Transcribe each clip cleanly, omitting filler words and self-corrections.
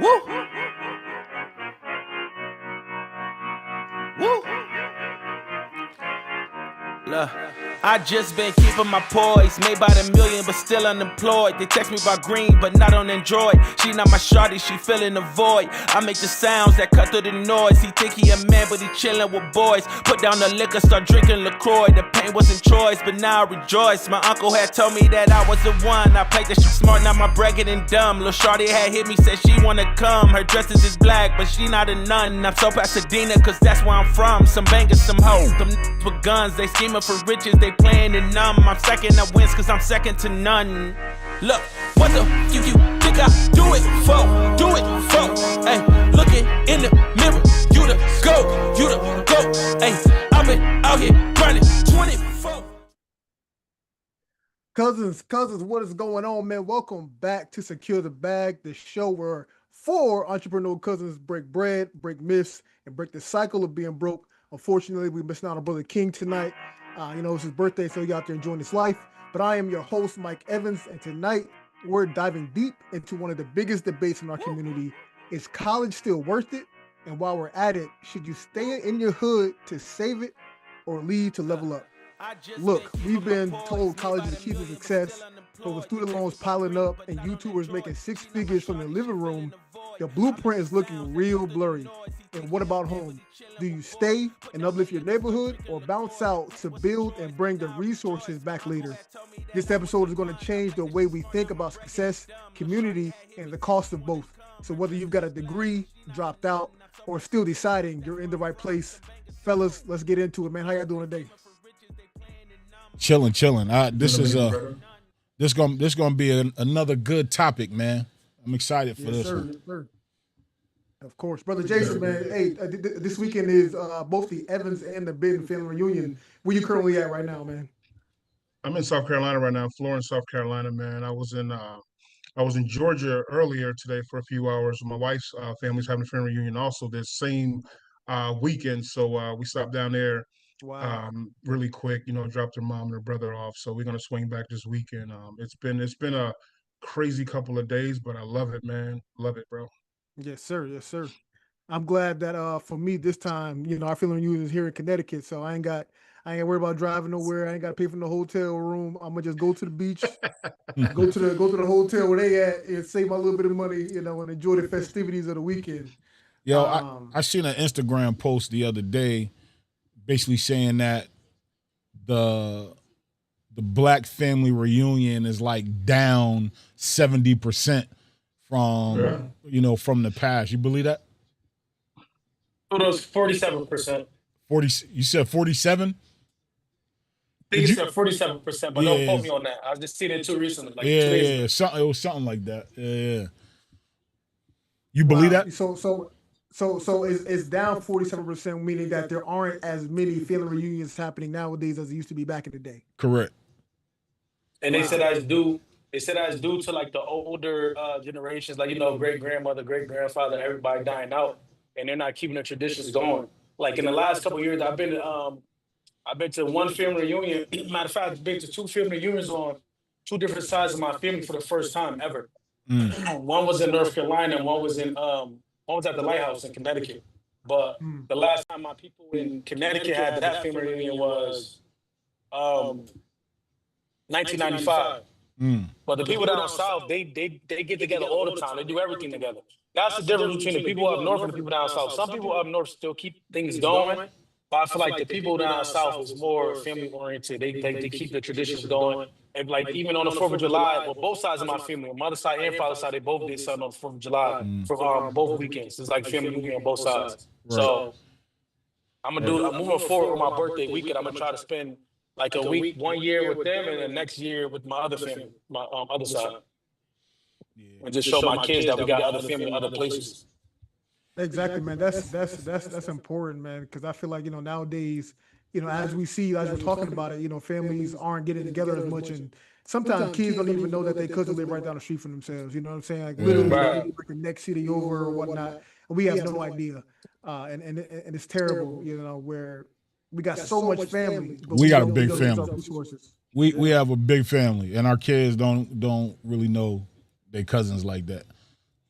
Woo! Woo! Look, I just been keeping my poise. Made by the million, but still unemployed. They text me about green, but not on Android. She not my shawty, she filling the void. I make the sounds that cut through the noise. He think he a man, but he chillin' with boys. Put down the liquor, start drinking LaCroix. The pain wasn't choice, but now I rejoice. My uncle had told me that I was the one. I played the shit smart, now my bragging and dumb. Lil' shawty had hit me, said she wanna come. Her dresses is black, but she not a nun. I'm so Pasadena, cause that's where I'm from. Some bangers, some hoes. Them with guns, they scheming for riches, they playing it numb. I'm second, I wins cause I'm second to none. Look, what the you think I do it for? Do it for? Hey, looking in the mirror, you the go. Hey, I've been out here grinding 24. Cousins, what is going on, man? Welcome back to Secure the Bag, the show where four entrepreneur cousins break bread, break myths, and break the cycle of being broke. Unfortunately, we're missing out on Brother King tonight. It's his birthday, so he's out there enjoying his life. But I am your host, Mike Evans, and tonight we're diving deep into one of the biggest debates in our community. Is college still worth it? And while we're at it, should you stay in your hood to save it or leave to level up? Look, we've been told college is the key to success, but with student loans piling up and YouTubers making six figures from their living room, the blueprint is looking real blurry. And what about home? Do you stay and uplift your neighborhood or bounce out to build and bring the resources back later? This episode is going to change the way we think about success, community, and the cost of both. So whether you've got a degree, dropped out, or still deciding you're in the right place, fellas, let's get into it, man. How y'all doing today? Chilling. This gonna be another good topic, man. I'm excited for this one. Yes, sir. Of course, Brother Jason, man. Hey, this weekend is both the Evans and the Benton family reunion. Where you currently at right now, man? I'm in South Carolina right now, Florence, South Carolina, man. I was in Georgia earlier today for a few hours. My wife's family's having a family reunion also this same weekend, so we stopped down there. Wow. Really quick, dropped her mom and her brother off. So we're gonna swing back this weekend. It's been a crazy couple of days, but I love it, man. Love it, bro. Yes, sir. I'm glad that for me this time, our family reunion is here in Connecticut, so I ain't worried about driving nowhere. I ain't got to pay for no hotel room. I'm gonna just go to the beach, go to the hotel where they at, and save my little bit of money, and enjoy the festivities of the weekend. Yo, I seen an Instagram post the other day, basically saying that the black family reunion is like down 70% from from the past. You believe that? It was 47%. 40. You said 47? I think you said 47%, but don't quote me on that. I just seen it too recently. Like 2 days ago. It was something like that. Yeah. You believe that? So it's down 47%, meaning that there aren't as many family reunions happening nowadays as there used to be back in the day. Correct. And they said that's due. They said that's due to like the older generations, like great grandmother, great grandfather, everybody dying out, and they're not keeping the traditions going. Like in the last couple of years, I've been to one family reunion. Matter of fact, I've been to two family reunions on two different sides of my family for the first time ever. One was in North Carolina, and one was at the Lighthouse in Connecticut. But the last time my people in Connecticut had that family reunion was 1995. But the people down south, they get together all the time. They do everything together. That's the difference between the people up north and the people down south. Some people up north still keep things going, but I feel like the people down south is more family oriented. They keep the traditions going. And like even on the 4th of July, well, both sides of my family, on mother's side and father's side, they both did something on the 4th of July for both weekends. It's like family reunion on both sides. Right. So I'm moving forward with my birthday weekend. I'm gonna try to spend like a week, 1 year with them, and then next year with my other family, my other side, and just show my kids that we got other family in other places. Exactly, man. That's important, man, because I feel like nowadays, as we're talking about it, families aren't getting together as much, and sometimes kids don't even know that they cousins live right down the street from themselves. You know what I'm saying? Like literally, like the next city over or whatnot. We have no idea, and it's terrible. Where we got so much family. But we got a big family. We have a big family, and our kids don't really know their cousins like that.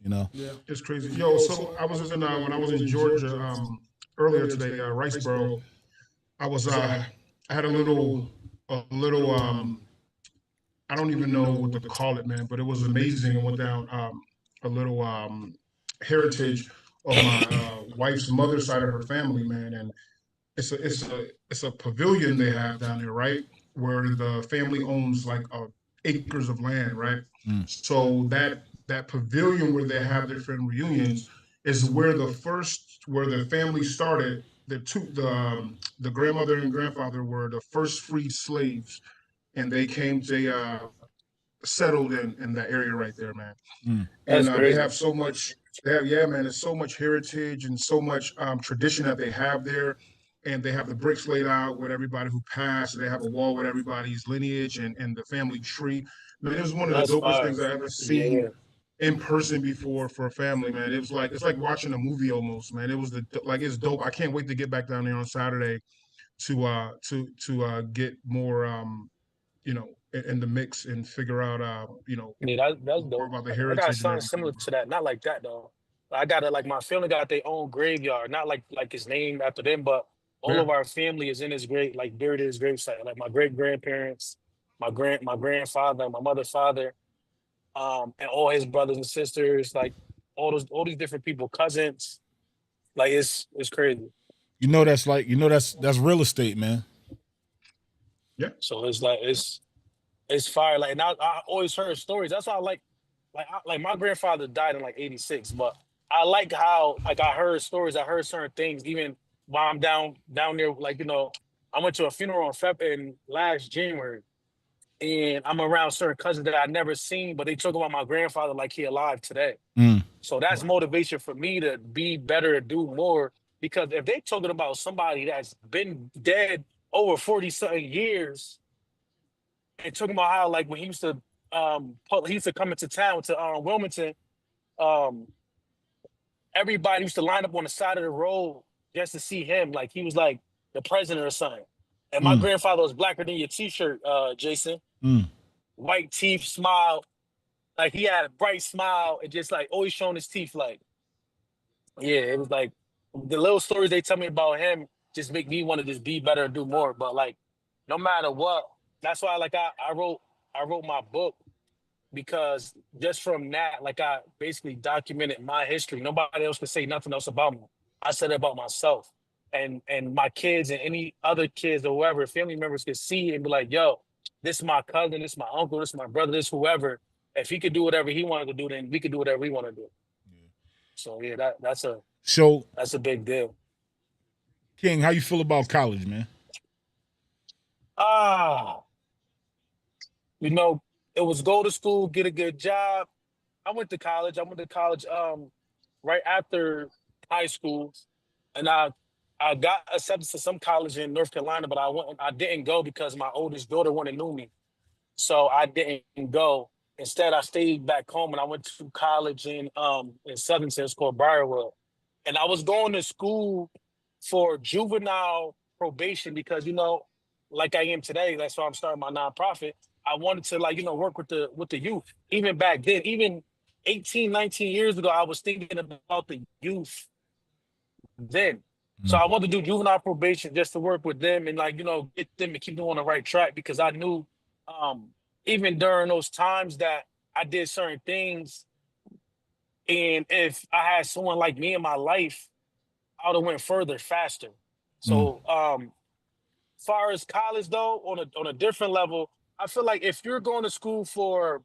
You know. Yeah. It's crazy. Yo, so I was in when I was in Georgia earlier today, Riceboro. I was I had a little I don't even know what to call it, man, but it was amazing. I went down a little heritage of my wife's mother's side of her family, man, and it's a pavilion they have down there, right, where the family owns like acres of land, right? Mm. So that pavilion where they have their family reunions is where the family started. The grandmother and grandfather were the first freed slaves, and they settled in that area right there, man. Mm. And That's they crazy. have so much. They have, yeah, man. There's so much heritage and so much tradition that they have there, and they have the bricks laid out with everybody who passed. They have a wall with everybody's lineage and the family tree. Man, it was one of the That's dopest fire. things I ever Yeah, seen yeah. in person before for a family, man. It was like it's like watching a movie almost, man. It was it's dope. I can't wait to get back down there on Saturday to get more in the mix and figure out Yeah, that's more dope. about the I got heritage and something everything, similar bro. to that. Not like that though. I got it like my family got their own graveyard. Not like it's named after them, but all Yeah. of our family is in his grave, like buried in his gravesite. Like my great grandparents, my grandfather, my mother's father, and all his brothers and sisters, like all these different people, cousins. Like it's crazy. That's real estate, man. Yeah. So it's like it's fire. Like, and I always heard stories. That's why I like my grandfather died in like '86, but I like how like I heard stories. I heard certain things even while I'm down there. Like I went to a funeral in last January, and I'm around certain cousins that I never seen, but they talk about my grandfather like he alive today. Mm. So that's Wow. motivation for me to be better, to do more. Because if they talking about somebody that's been dead over 40 something years and talking about how like when he used to come into town to Wilmington, um everybody used to line up on the side of the road just to see him, like he was like the president or something. And my Mm. grandfather was blacker than your t-shirt, Jason. Mm. White teeth, smile, like he had a bright smile and just like always showing his teeth. Like, yeah, it was like the little stories they tell me about him just make me want to just be better and do more. But like no matter what, that's why like I wrote my book, because just from that, like I basically documented my history. Nobody else could say nothing else about me. I said it about myself. And my kids and any other kids or whoever, family members could see and be like, yo, this is my cousin, this is my uncle, this is my brother, this whoever. If he could do whatever he wanted to do, then we could do whatever we want to do. So yeah, So, that's a big deal. King, how you feel about college, man? Ah, you know, it was go to school, get a good job. I went to college. I went to college right after high school, and I got accepted to some college in North Carolina, but I didn't go because my oldest daughter wanted knew me, so I didn't go. Instead, I stayed back home and I went to college in Southington. It's called Briarwood, and I was going to school for juvenile probation because like I am today. That's why I'm starting my nonprofit. I wanted to like work with the youth. Even back then, even 18, 19 years ago, I was thinking about the youth then. So Mm. I wanted to do juvenile probation just to work with them and like, get them to keep them on the right track because I knew um, even during those times that I did certain things. And if I had someone like me in my life, I would have went further faster. Mm. So far as college though, on a different level, I feel like if you're going to school for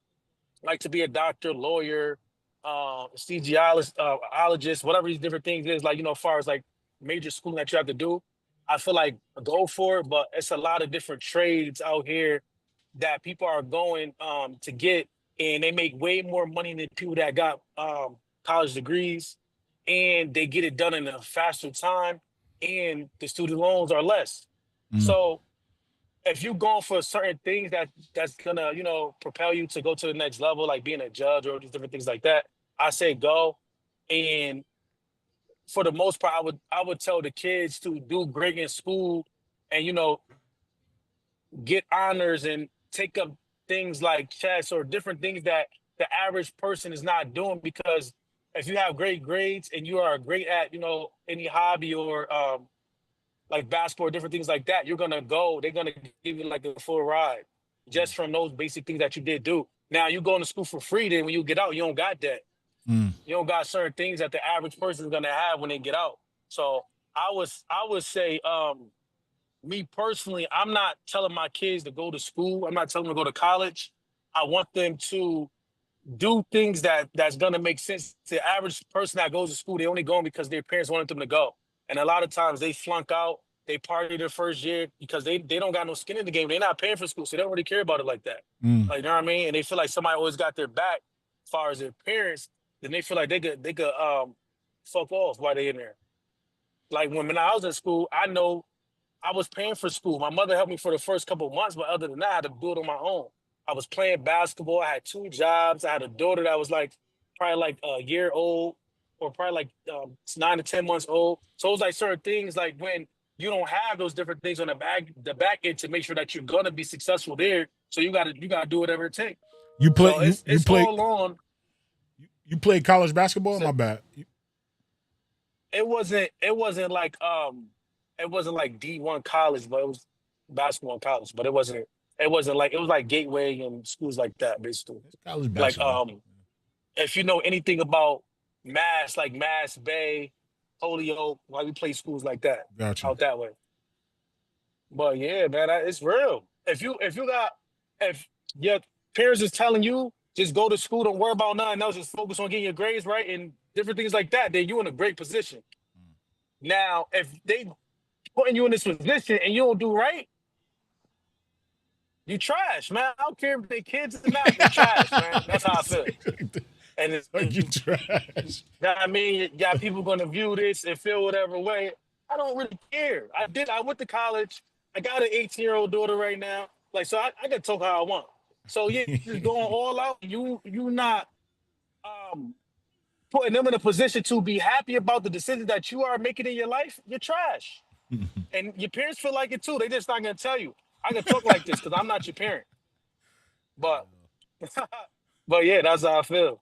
like to be a doctor, lawyer, anesthesiologist, whatever these different things is, like, as far as like major schooling that you have to do, I feel like go for it. But it's a lot of different trades out here that people are going to get, and they make way more money than people that got college degrees, and they get it done in a faster time, and the student loans are less. Mm. So if you're going for certain things that's gonna propel you to go to the next level, like being a judge or these different things like that, I say go. And for the most part, I would tell the kids to do great in school, and get honors and take up things like chess or different things that the average person is not doing, because if you have great grades and you are great at, any hobby or like basketball, different things like that, they're gonna give you like a full ride just from those basic things that you did do. Now you going to school for free, then when you get out, you don't got that. Mm. You don't got certain things that the average person is gonna have when they get out. So I would say, me personally, I'm not telling my kids to go to school. I'm not telling them to go to college. I want them to do things that's gonna make sense. The average person that goes to school, they only going because their parents wanted them to go. And a lot of times they flunk out, they party their first year because they don't got no skin in the game. They're not paying for school, so they don't really care about it like that. Mm. Like, you know what I mean? And they feel like somebody always got their back as far as their parents, then they feel like they could fuck off while they in there. Like when I was in school, I know I was paying for school. My mother helped me for the first couple of months, but other than that, I had to do it on my own. I was playing basketball. I had 2 jobs. I had a daughter that was like probably like a year old or probably like 9 to 10 months old. So it was like certain things like when you don't have those different things on the back end to make sure that you're gonna be successful there. So you gotta do whatever it takes. You play So you it's play all on. you played college basketball? So My bad. it wasn't like D1 college, but it was basketball in college. But it wasn't like, it was like Gateway and schools like that, basically. It's college Like basketball. if you know anything about Mass, like Mass Bay, Holyoke, why we play schools like that Gotcha. out that way. But yeah, man, it's real. If your parents is telling you just go to school, don't worry about nothing else, just focus on getting your grades right and different things like that, then you're in a great position. Now, if they putting you in this position and you don't do right, you trash, man. I don't care if they kids or not, they trash, man. That's how I feel. And Like you trash. I mean, you got people gonna view this and feel whatever way. I don't really care. I went to college. I got an 18-year-old daughter right now. Like, so I can talk how I want. So yeah, just going all out. You not putting them in a position to be happy about the decisions that you are making in your life. You're trash. And your parents feel like it too. They just not gonna tell you. I can talk like this because I'm not your parent. But but yeah, that's how I feel.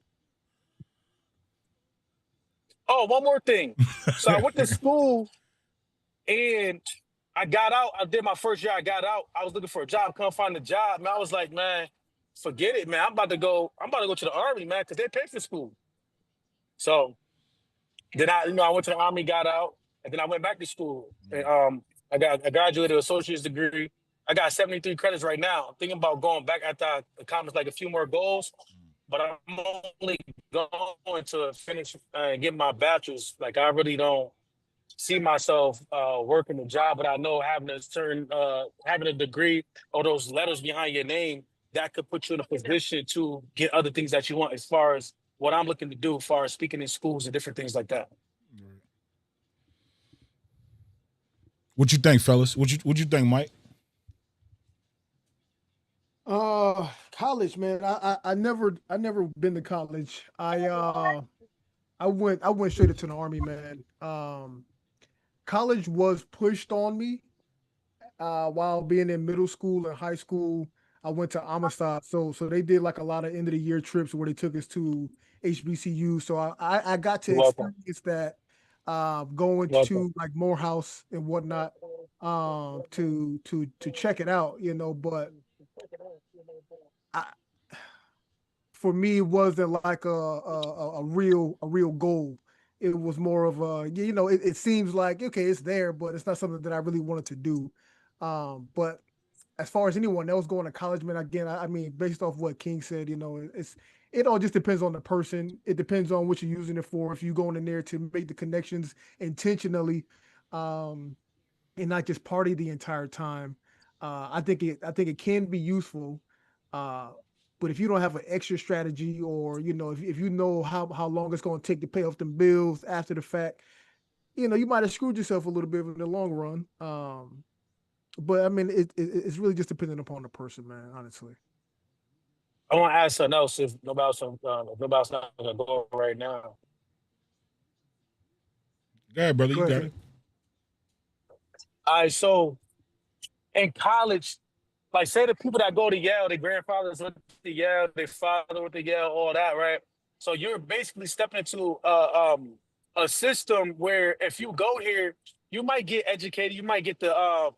Oh, one more thing. So I went to school and I got out. I did my first year. I got out. I was looking for a job. Couldn't find a job. Man, I was like, man, forget it, man. I'm about to go to the army, man, because they pay for school. So then I went to the army, got out, and then I went back to school. And I graduated with an associate's degree. I got 73 credits right now. I'm thinking about going back after I accomplish like a few more goals. But I'm only going to finish and get my bachelor's. Like, I really don't see myself working a job, but I know having a degree or those letters behind your name, that could put you in a position to get other things that you want as far as what I'm looking to do, as far as speaking in schools and different things like that. What you think, fellas? What you think, Mike? College, man. I never been to college. I went straight into the army, man. College was pushed on me while being in middle school and high school. I went to Amistad, so they did like a lot of end of the year trips where they took us to HBCU. So I got to experience that going to like Morehouse and whatnot to check it out, but for me, it wasn't like a real goal. It was more of a, it seems like, okay, it's there, but it's not something that I really wanted to do. But as far as anyone else going to college, man, again, I mean, based off what King said, it all just depends on the person. It depends on what you're using it for. If you're going in there to make the connections intentionally, and not just party the entire time, I think it can be useful. But if you don't have an extra strategy, or if you know how long it's going to take to pay off them bills after the fact, you might have screwed yourself a little bit in the long run. But I mean, it's really just dependent upon the person, man. Honestly. I want to ask something else if nobody's not going to go right now. Yeah, brother, you got it. All right, so in college, like, say the people that go to Yale, their grandfathers went to Yale, their father went to Yale, all that, right? So you're basically stepping into a system where if you go here, you might get educated, you might get the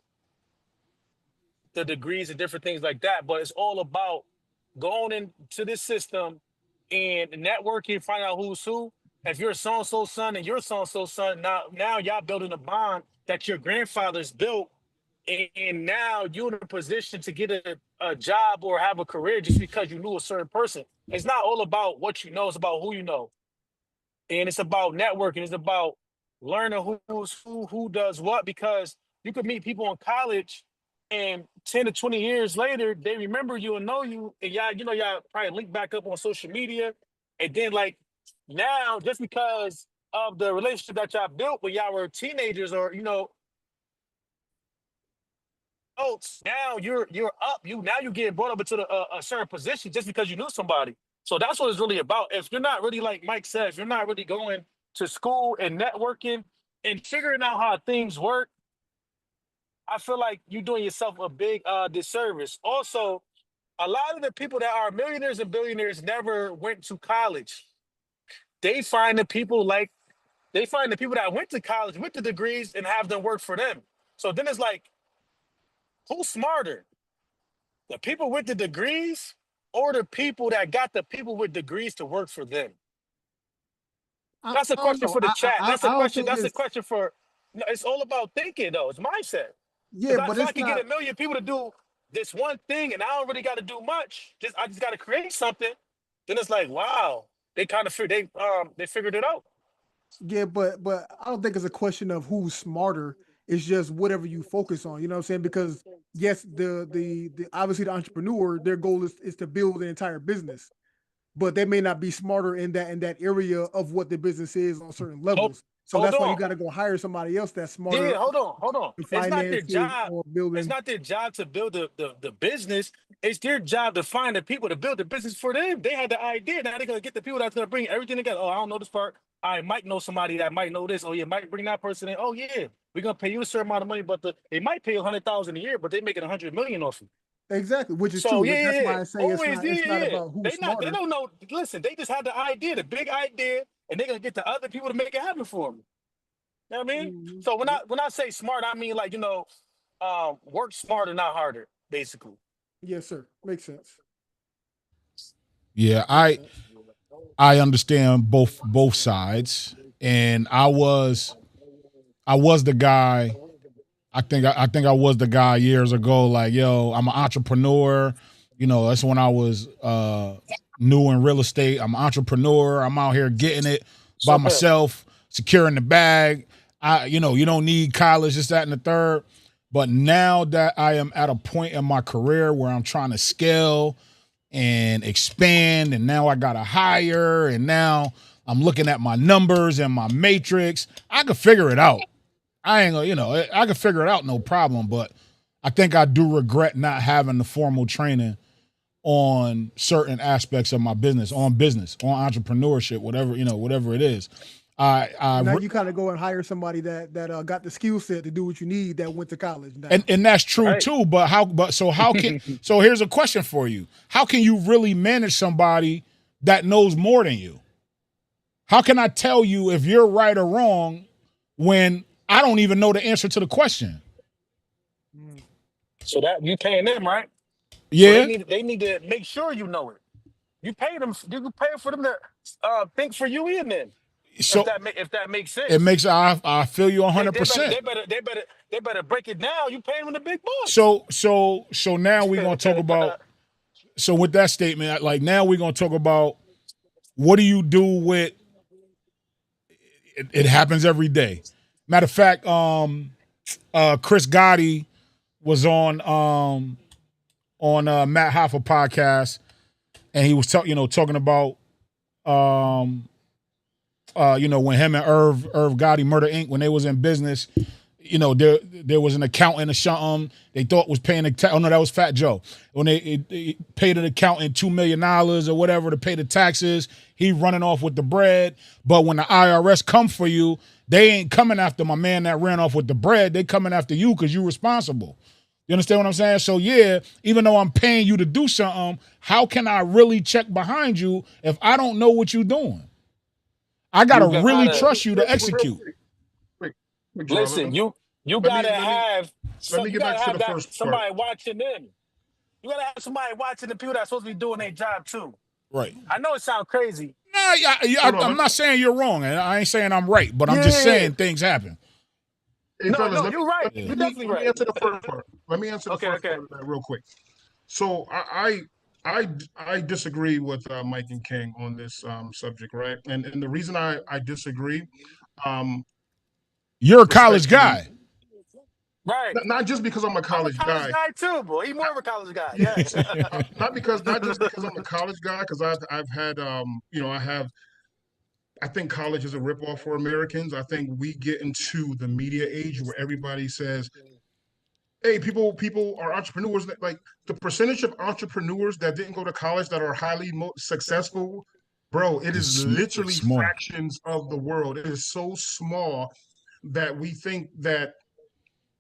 degrees and different things like that. But it's all about going into this system and networking, find out who's who. If you're so and so son and you're so and so son, now y'all building a bond that your grandfathers built, and now you're in a position to get a job or have a career just because you knew a certain person. It's not all about what you know; it's about who you know, and it's about networking. It's about learning who's who does what. Because you could meet people in college, and 10 to 20 years later, they remember you and know you, and y'all probably link back up on social media, and then like now, just because of the relationship that y'all built when y'all were teenagers or adults, now you're up. You're getting brought up into a certain position just because you knew somebody. So that's what it's really about. If you're not really, like Mike said, if you're not really going to school and networking and figuring out how things work, I feel like you're doing yourself a big disservice. Also, a lot of the people that are millionaires and billionaires never went to college. They find the people that went to college with the degrees and have them work for them. So then it's like, who's smarter? The people with the degrees or the people that got the people with degrees to work for them? That's a I don't question know. for the chat. I That's a don't question. think That's a it's question for. No, it's all about thinking, though. It's mindset. yeah, Because but if I it's can get not. a million people to do this one thing, and I don't really got to do much, I just got to create something. Then it's like, wow, they kind of they figured it out. Yeah, but I don't think it's a question of who's smarter. It's just whatever you focus on. You know what I'm saying? Because yes, the obviously the entrepreneur, their goal is to build an entire business, but they may not be smarter in that area of what the business is on certain Hold, levels. So hold that's why you on. got to go hire somebody else that's Yeah, smarter hold on. in It's not their finances job. or It's building. not their job to build the business. It's their job to find the people to build the business for them. They had the idea. Now they're gonna get the people that's gonna bring everything together. Oh, I don't know this part. I might know somebody that might know this. Oh yeah, might bring that person in. Oh yeah, we're gonna pay you a certain amount of money, but they might pay 100,000 a year, but they making 100 million off you. Exactly, which is So true. yeah, That's yeah, yeah. why I say Always, yeah, it's yeah, not yeah. about who's They smarter. don't know. Listen, they just had the idea, the big idea, and they're gonna get the other people to make it happen for them. You know what I mean? Mhm. So when I say smart, I mean like work smarter, not harder, basically. Yes, sir. Makes sense. Yeah, Makes I sense. I understand both sides, and I was the guy. I think I was the guy years ago. Like, yo, I'm an entrepreneur. That's when I was new in real estate. I'm an entrepreneur. I'm out here getting it by So myself, securing the bag. You don't need college, this, that, and the third. But now that I am at a point in my career where I'm trying to scale and expand, and now I got to hire, and now I'm looking at my numbers and my matrix, I could figure it out. I ain't gonna, I could figure it out, no problem. But I think I do regret not having the formal training on certain aspects of my business, on entrepreneurship, whatever it is. Now you kind of go and hire somebody that got the skill set to do what you need that went to college now. And that's true right. too. But so here's a question for you. How can you really manage somebody that knows more than you? How can I tell you if you're right or wrong when I don't even know the answer to the question? So that you paying them, right? So Yeah. they need to make sure you know it. You pay them. You can pay for them to think for you in then. So If that makes it sense. makes I feel you They 100%. better break it down. You pay them the big bucks. So now we're gonna talk about. So with that statement, like now we're gonna talk about what do you do with it happens every day. Matter of fact, Chris Gotti was on Matt Hoffa podcast, and he was talking about when him and Irv Gotti, Murder Inc., when they was in business, there was an accountant or something they thought was paying oh no, that was Fat Joe. When they paid an accountant $2 million or whatever to pay the taxes, he running off with the bread. But when the IRS come for you, they ain't coming after my man that ran off with the bread. They coming after you because you responsible. You understand what I'm saying? So yeah, even though I'm paying you to do something, how can I really check behind you if I don't know what you're doing? I gotta You really gotta trust you to Real execute. quick, listen. Jarrell. You Let me gotta let me have let me you get back gotta to have the that first part. somebody watching them. You gotta have somebody watching the people that's supposed to be doing their job too. Right. I know it sounds crazy. Nah, Hold on. I'm not saying you're wrong, and I ain't saying I'm right, but I'm just Yeah. saying things happen. Hey, No, fellas, no, you're right. Yeah. You're definitely let me right. answer the first part. Let me answer the Okay, first okay. part of that real quick. So I disagree with Mike and King on this subject, right? And the reason I disagree, um, You're a college respectfully, guy. Right. not just because I'm a I'm a college college guy, guy too, boy. He more of a college guy. yeah, Yes. not just because I'm a college guy, because I've had I think college is a ripoff for Americans. I think we get into the media age where everybody says, hey, people are entrepreneurs. Like the percentage of entrepreneurs that didn't go to college that are highly successful, bro, it is It's literally small. fractions of the world. It is so small that we think that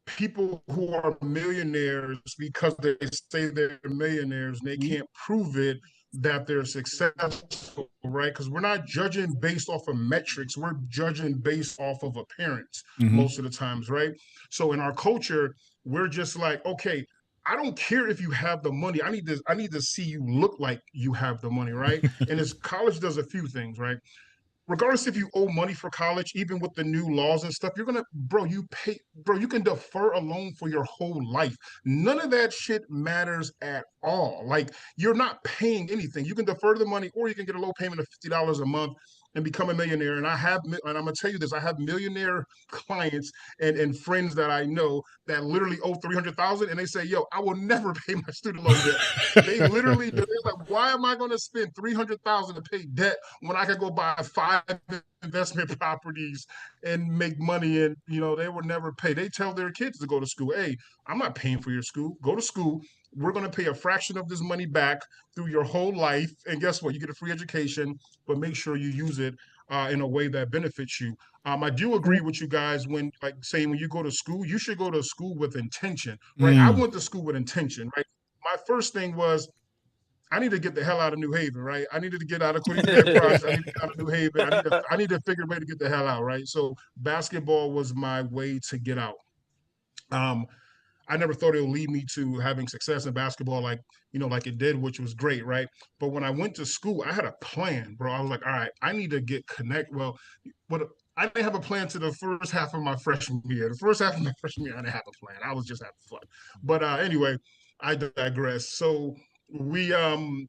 people who are millionaires because they say they're millionaires and they can't prove it, that they're successful, right? Because we're not judging based off of metrics, we're judging based off of appearance Mm-hmm. most of the times, right? So in our culture, we're just like, okay, I don't care if you have the money. I need to see you look like you have the money, right? And this college does a few things, right? Regardless if you owe money for college, even with the new laws and stuff, you're gonna, bro, you can defer a loan for your whole life. None of that shit matters at all. Like you're not paying anything. You can defer the money, or you can get a low payment of $50 a month and become a millionaire. And and I'm gonna tell you this, I have millionaire clients and friends that I know that literally owe 300,000, and they say, yo, I will never pay my student loan debt. They literally, they're like, why am I gonna spend 300,000 to pay debt when I could go buy 5 investment properties and make money? And they would never pay. They tell their kids to go to school. Hey, I'm not paying for your school. Go to school. We're going to pay a fraction of this money back through your whole life. And guess what? You get a free education, but make sure you use it in a way that benefits you. I do agree with you guys when, like, saying when you go to school, you should go to school with intention, right? I Mm. went to school with intention, right? My first thing was I need to get the hell out of New Haven, right? I needed to get out of Quincy Bay Project. I need to get out of New Haven. I need to figure a way to get the hell out, right? So basketball was my way to get out. Um, I never thought it would lead me to having success in basketball like it did, which was great, right? But when I went to school, I had a plan, bro. I was like, all right, I need to get connect. Well, but I didn't have a plan to the first half of my freshman year. The first half of my freshman year, I didn't have a plan. I was just having fun. But anyway, I digress. So we you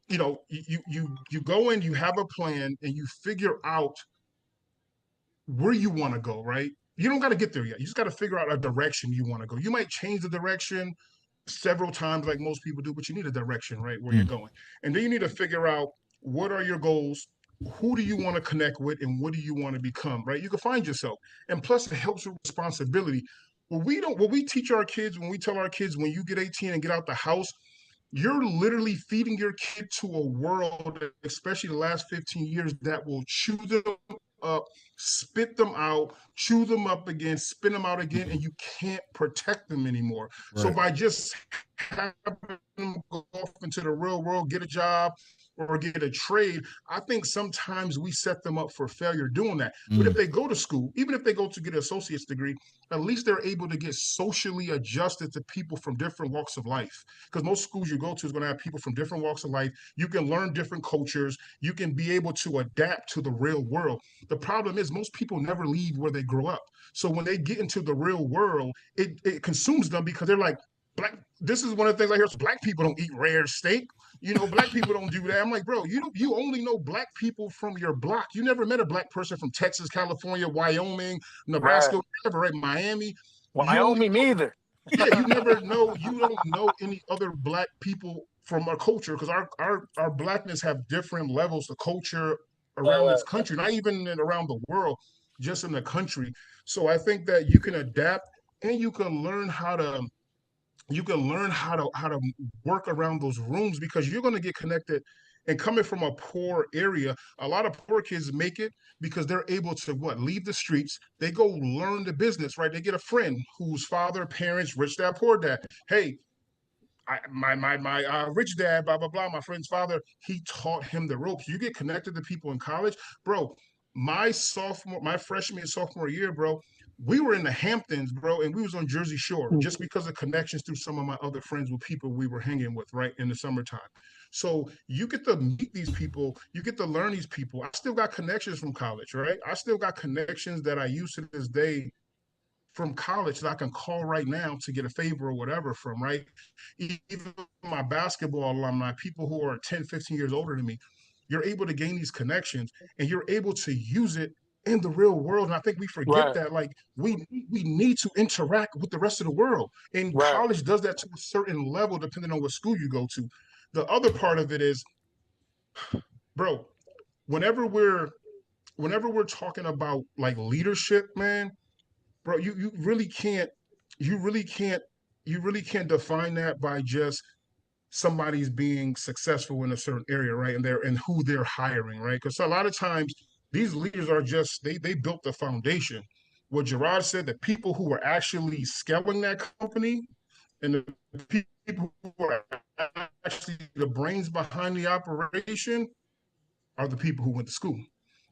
go in, you have a plan, and you figure out where you want to go, right? You don't got to get there yet. You just got to figure out a direction you want to go. You might change the direction several times, like most people do, but you need a direction, right, where you're Mm. going. And then you need to figure out what are your goals, who do you want to connect with, and what do you want to become, right? You can find yourself. And plus, it helps with responsibility. What we teach our kids, when we tell our kids, when you get 18 and get out the house, you're literally feeding your kid to a world, especially the last 15 years, that will chew them up, spit them out, chew them up again, spit them out again, and you can't protect them anymore. So Right. by just having them go off into the real world, get a job or get a trade, I think sometimes we set them up for failure doing that. But if Mm. they go to school, even if they go to get an associate's degree, at least they're able to get socially adjusted to people from different walks of life. Because most schools you go to is going to have people from different walks of life. You can learn different cultures. You can be able to adapt to the real world. The problem is most people never leave where they grow up. So when they get into the real world, it consumes them because they're like, black. This is one of the things I hear. So black people don't eat rare steak. Black people don't do that. I'm like, bro, you only know black people from your block. You never met a black person from Texas, California, Wyoming, Right. Nebraska, whatever, right? Miami. You only Wyoming neither. yeah, you never know. You don't know any other black people from our culture because our blackness have different levels of culture around this Right. country, not even around the world, just in the country. So I think that you can adapt and you can learn how to work around those rooms because you're going to get connected. And coming from a poor area, a lot of poor kids make it because they're able to leave the streets. They go learn the business, right? They get a friend whose father, parents, rich dad, poor dad. Hey, my rich dad, blah blah blah, my friend's father, he taught him the ropes. You get connected to people in college, bro. My freshman and sophomore year, bro, we were in the Hamptons, bro, and we was on Jersey Shore just because of connections through some of my other friends with people we were hanging with, right, in the summertime. So you get to meet these people, you get to learn these people. I still got connections from college, right? I still got connections that I use to this day from college that I can call right now to get a favor or whatever from, right? Even my basketball alumni, people who are 10, 15 years older than me, you're able to gain these connections and you're able to use it in the real world. And I think we forget Right. that, like, we need to interact with the rest of the world. And Right. college does that to a certain level, depending on what school you go to. The other part of it is, bro, whenever we're whenever we're talking about like leadership, man, bro, you really can't you really can't you really can't define that by just somebody's being successful in a certain area, right? And who they're hiring, right? Because a lot of times these leaders are just they built the foundation. What Gerard said, the people who are actually scaling that company and the people who are actually the brains behind the operation are the people who went to school,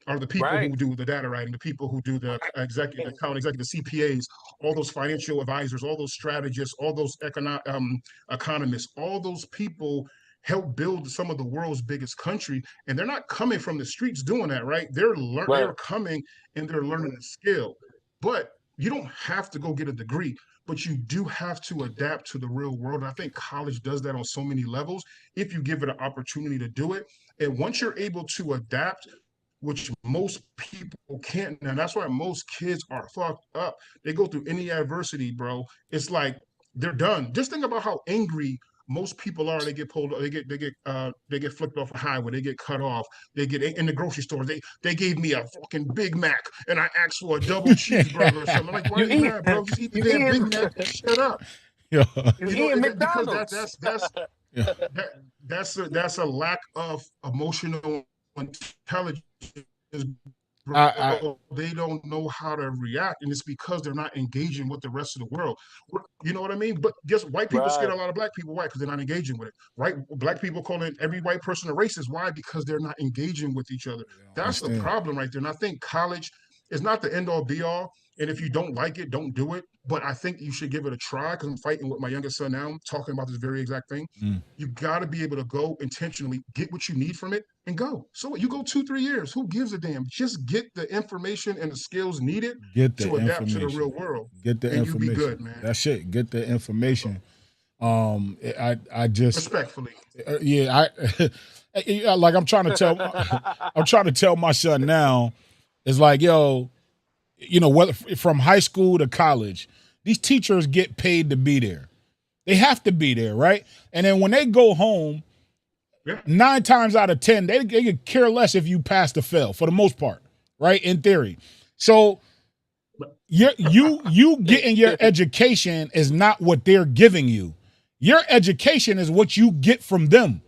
are the people Right. who do the data writing, the people who do the executive account executive CPAs, all those financial advisors, all those strategists, all those economists, all those people help build some of the world's biggest country, and they're not coming from the streets doing that, right? Right. They're coming and they're learning the skill. But you don't have to go get a degree, but you do have to adapt to the real world. And I think college does that on so many levels if you give it an opportunity to do it. And once you're able to adapt, which most people can't. And that's why most kids are fucked up. They go through any adversity, bro. It's like they're done. Just think about how angry most people are. They get pulled, they get flipped off a highway, they get cut off, they get in the grocery store. They gave me a fucking Big Mac and I asked for a double cheeseburger or something. Like, why You are you eat. mad, bro? Just eat the You damn Big eating. Mac and shut up. Yeah. You You know, eating because McDonald's. Yeah. that's a lack of emotional intelligence, I bro. They don't know how to react, and it's because they're not engaging with the rest of the world. You know what I mean? But guess white people Right. scared a lot of black people. Why? Because they're not engaging with it. Right? Black people calling every white person a racist. Why? Because they're not engaging with each other. That's the understand. problem right there. And I think college is not the end all be all. And if you don't like it, don't do it. But I think you should give it a try because I'm fighting with my youngest son now, talking about this very exact thing. Mm. You got to be able to go intentionally, get what you need from it, and go. So what? You go 2, 3 years. Who gives a damn? Just get the information and the skills needed Get the to adapt to the information. real world, Get the and you be information. good, man. That's it. Get the information. I just Respectfully. yeah, like I'm trying to tell my son now. It's like, yo, you know, whether from high school to college, these teachers get paid to be there. They have to be there, right? And then when they go home, Yeah. 9 times out of 10, they could care less if you pass or fail for the most part, right? In theory. So you getting your education is not what they're giving you. Your education is what you get from them.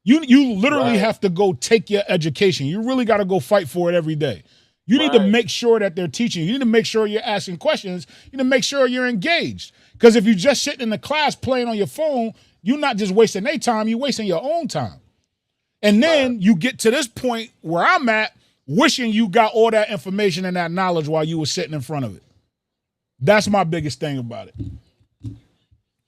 You literally Right. have to go take your education. You really got to go fight for it every day. You need to Right. make sure that they're teaching. You need to make sure you're asking questions. You need to make sure you're engaged. Because if you're just sitting in the class playing on your phone, you're not just wasting their time, you're wasting your own time. And then you get to this point where I'm at, wishing you got all that information and that knowledge while you were sitting in front of it. That's my biggest thing about it.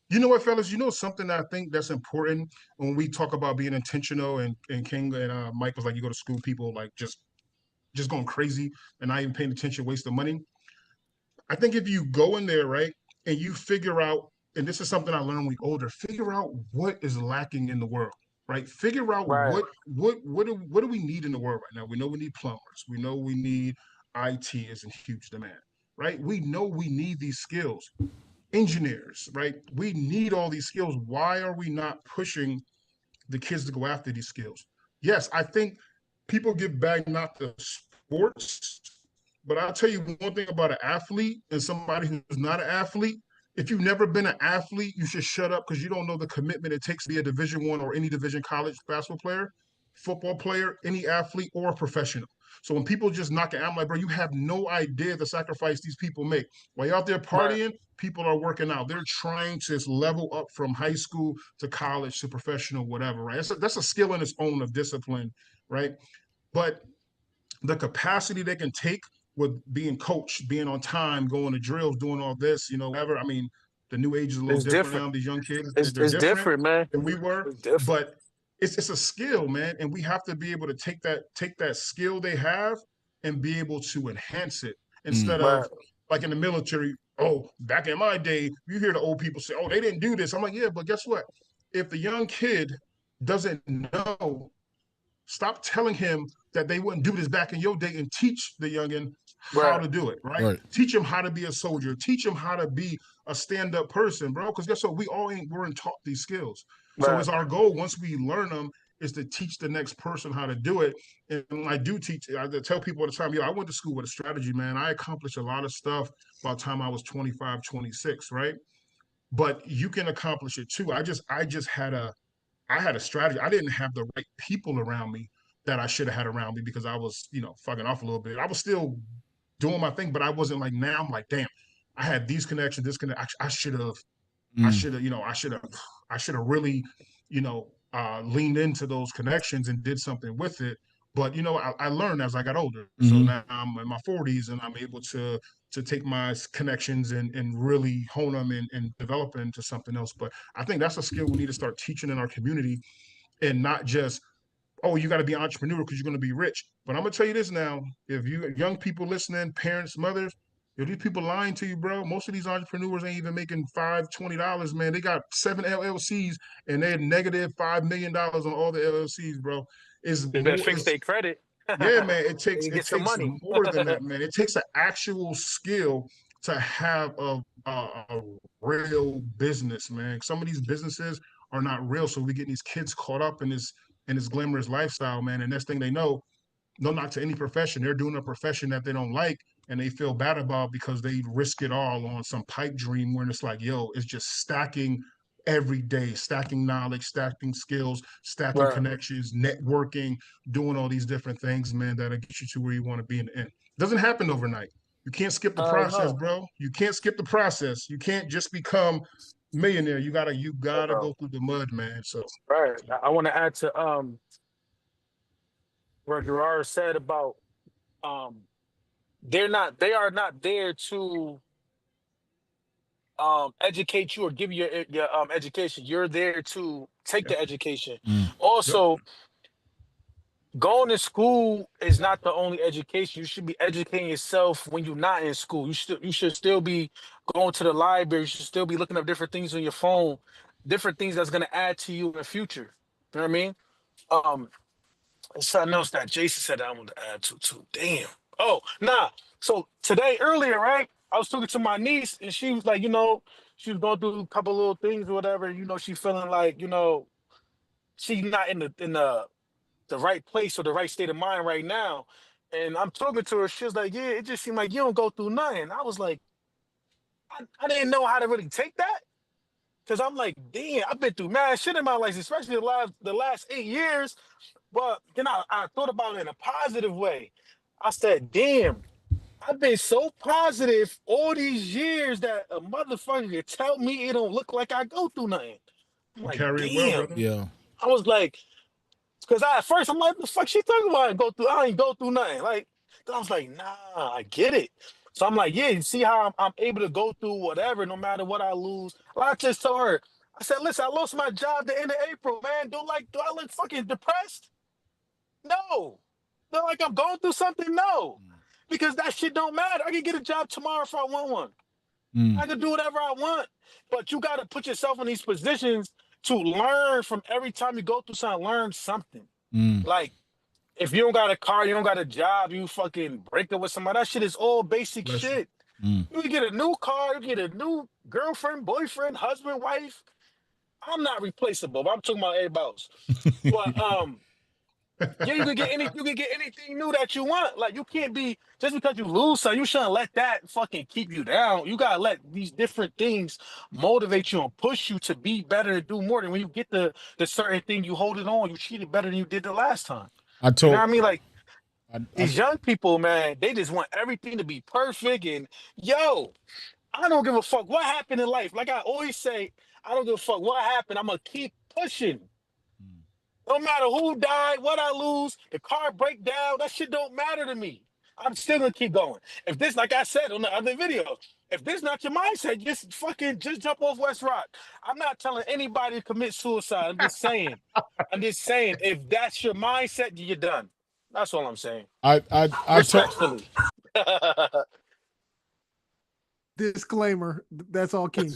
You know what, fellas? You know something that I think that's important when we talk about being intentional, and King and Mike was like, you go to school, people like just going crazy and not even paying attention, wasting money. I think if you go in there, right, and you figure out, and this is something I learned when we older, figure out what is lacking in the world, right? Figure out Right. what do we need in the world right now? We know we need plumbers. We know we need IT is in huge demand, right? We know we need these skills. Engineers, right? We need all these skills. Why are we not pushing the kids to go after these skills? Yes, I think people give back not to sports, but I'll tell you one thing about an athlete and somebody who's not an athlete. If you've never been an athlete, you should shut up because you don't know the commitment it takes to be a Division I or any division college basketball player. football player, any athlete, or professional. So when people just knock it, I'm like, bro, you have no idea the sacrifice these people make. While you're out there Right. partying, people are working out. They're trying to level up from high school to college to professional, whatever, right? That's a skill in its own of discipline, right? But the capacity they can take with being coached, being on time, going to drills, doing all this, whatever. I mean, the new age is a little It's different different. now. These young kids, they're It's different different, man. than we were, It's different. but it's a skill, man, and we have to be able to take that skill they have and be able to enhance it instead of Right. like in the military. Oh, back in my day, you hear the old people say, "Oh, they didn't do this." I'm like, yeah, but guess what? If the young kid doesn't know, stop telling him that they wouldn't do this back in your day and teach the youngin how Right. to do it, right? Right. Teach him how to be a soldier. Teach him how to be a stand-up person, bro. Because guess what? We all weren't taught these skills. So Right. it's our goal once we learn them is to teach the next person how to do it. And I do teach. I tell people all the time, I went to school with a strategy, man. I accomplished a lot of stuff by the time I was 25, 26, right? But you can accomplish it too. I just had a strategy. I didn't have the right people around me that I should have had around me because I was, fucking off a little bit. I was still doing my thing, but I wasn't like now. I'm like, damn, I had these connections, this connection. I should have, I Mm. should have, I should have really, leaned into those connections and did something with it. But I learned as I got older. So Mm-hmm. now I'm in my 40s and I'm able to take my connections and really hone them and develop into something else. But I think that's a skill we need to start teaching in our community and not just, oh, you got to be an entrepreneur because you're going to be rich. But I'm going to tell you this now, if you young people listening, parents, mothers, if these people lying to you, bro, most of these entrepreneurs ain't even making $5, $20, man. They got 7 LLCs and they're negative $5 million on all the LLCs, bro. Is They better more fix is their credit. yeah, man. It They takes can it get some takes money. more than that, man. It takes an actual skill to have a real business, man. Some of these businesses are not real, so we get these kids caught up in this glamorous lifestyle, man. And next thing they know, no knock to any profession, they're doing a profession that they don't like and they feel bad about because they risk it all on some pipe dream where it's like, yo, it's just stacking every day, stacking knowledge, stacking skills, stacking Right. connections, networking, doing all these different things, man, that'll get you to where you want to be in the end. It doesn't happen overnight. You can't skip the process, No. bro. You can't skip the process. You can't just become millionaire. You gotta No. go through the mud, man. So Right. I want to add to what Gerard said about um they are not there to educate you or give you your education. You're there to take yeah. the education. Mm. Yep. Also, going to school is not the only education. You should be educating yourself when you're not in school. You should still be going to the library. You should still be looking up different things on your phone, different things that's gonna add to you in the future. You know what I mean? Um, and something else that Jason said that I want to add to too. Damn. Oh, nah. So today earlier, right? I was talking to my niece and she was like, she was going through a couple little things or whatever. She feeling like, she's not in the right place or the right state of mind right now. And I'm talking to her. She was like, "Yeah, it just seemed like you don't go through nothing." I was like, I didn't know how to really take that because I'm like, damn, I've been through mad shit in my life, especially the last 8 years. But then I thought about it in a positive way. I said, damn, I've been so positive all these years that a motherfucker could tell me it don't look like I go through nothing. I'm You like, carry it well, damn. brother. Yeah. I was like, because at first I'm like, the fuck she talking about? I ain't go through nothing. Like, then I was like, nah, I get it. So I'm like, yeah, you see how I'm able to go through whatever, no matter what I lose. Well, I just told her, I said, listen, I lost my job the end of April, man. Do I look fucking depressed? No. Do like I'm going through something? No. Because that shit don't matter. I can get a job tomorrow if I want one. Mm. I can do whatever I want. But you got to put yourself in these positions to learn from every time you go through something, learn something. Mm. Like, if you don't got a car, you don't got a job, you fucking break up with somebody, that shit is all basic Listen, shit. Mm. You get a new car, you get a new girlfriend, boyfriend, husband, wife. I'm not replaceable, but I'm talking about everybody else. But Yeah, you can get anything new that you want. Like you can't be just because you lose, so you shouldn't let that fucking keep you down. You gotta let these different things motivate you and push you to be better and do more. Than when you get the certain thing, you hold it on. You treat it better than you did the last time. I You know told what I mean? Like I these young people, man, they just want everything to be perfect. And yo, I don't give a fuck what happened in life. Like I always say, I don't give a fuck what happened. I'm gonna keep pushing. No matter who died, what I lose, the car break down, that shit don't matter to me. I'm still gonna keep going. If this, like I said on the other video, if this not your mindset, just jump off West Rock. I'm not telling anybody to commit suicide. I'm just saying. If that's your mindset, you're done. That's all I'm saying. I told Respectfully. Disclaimer: that's all King.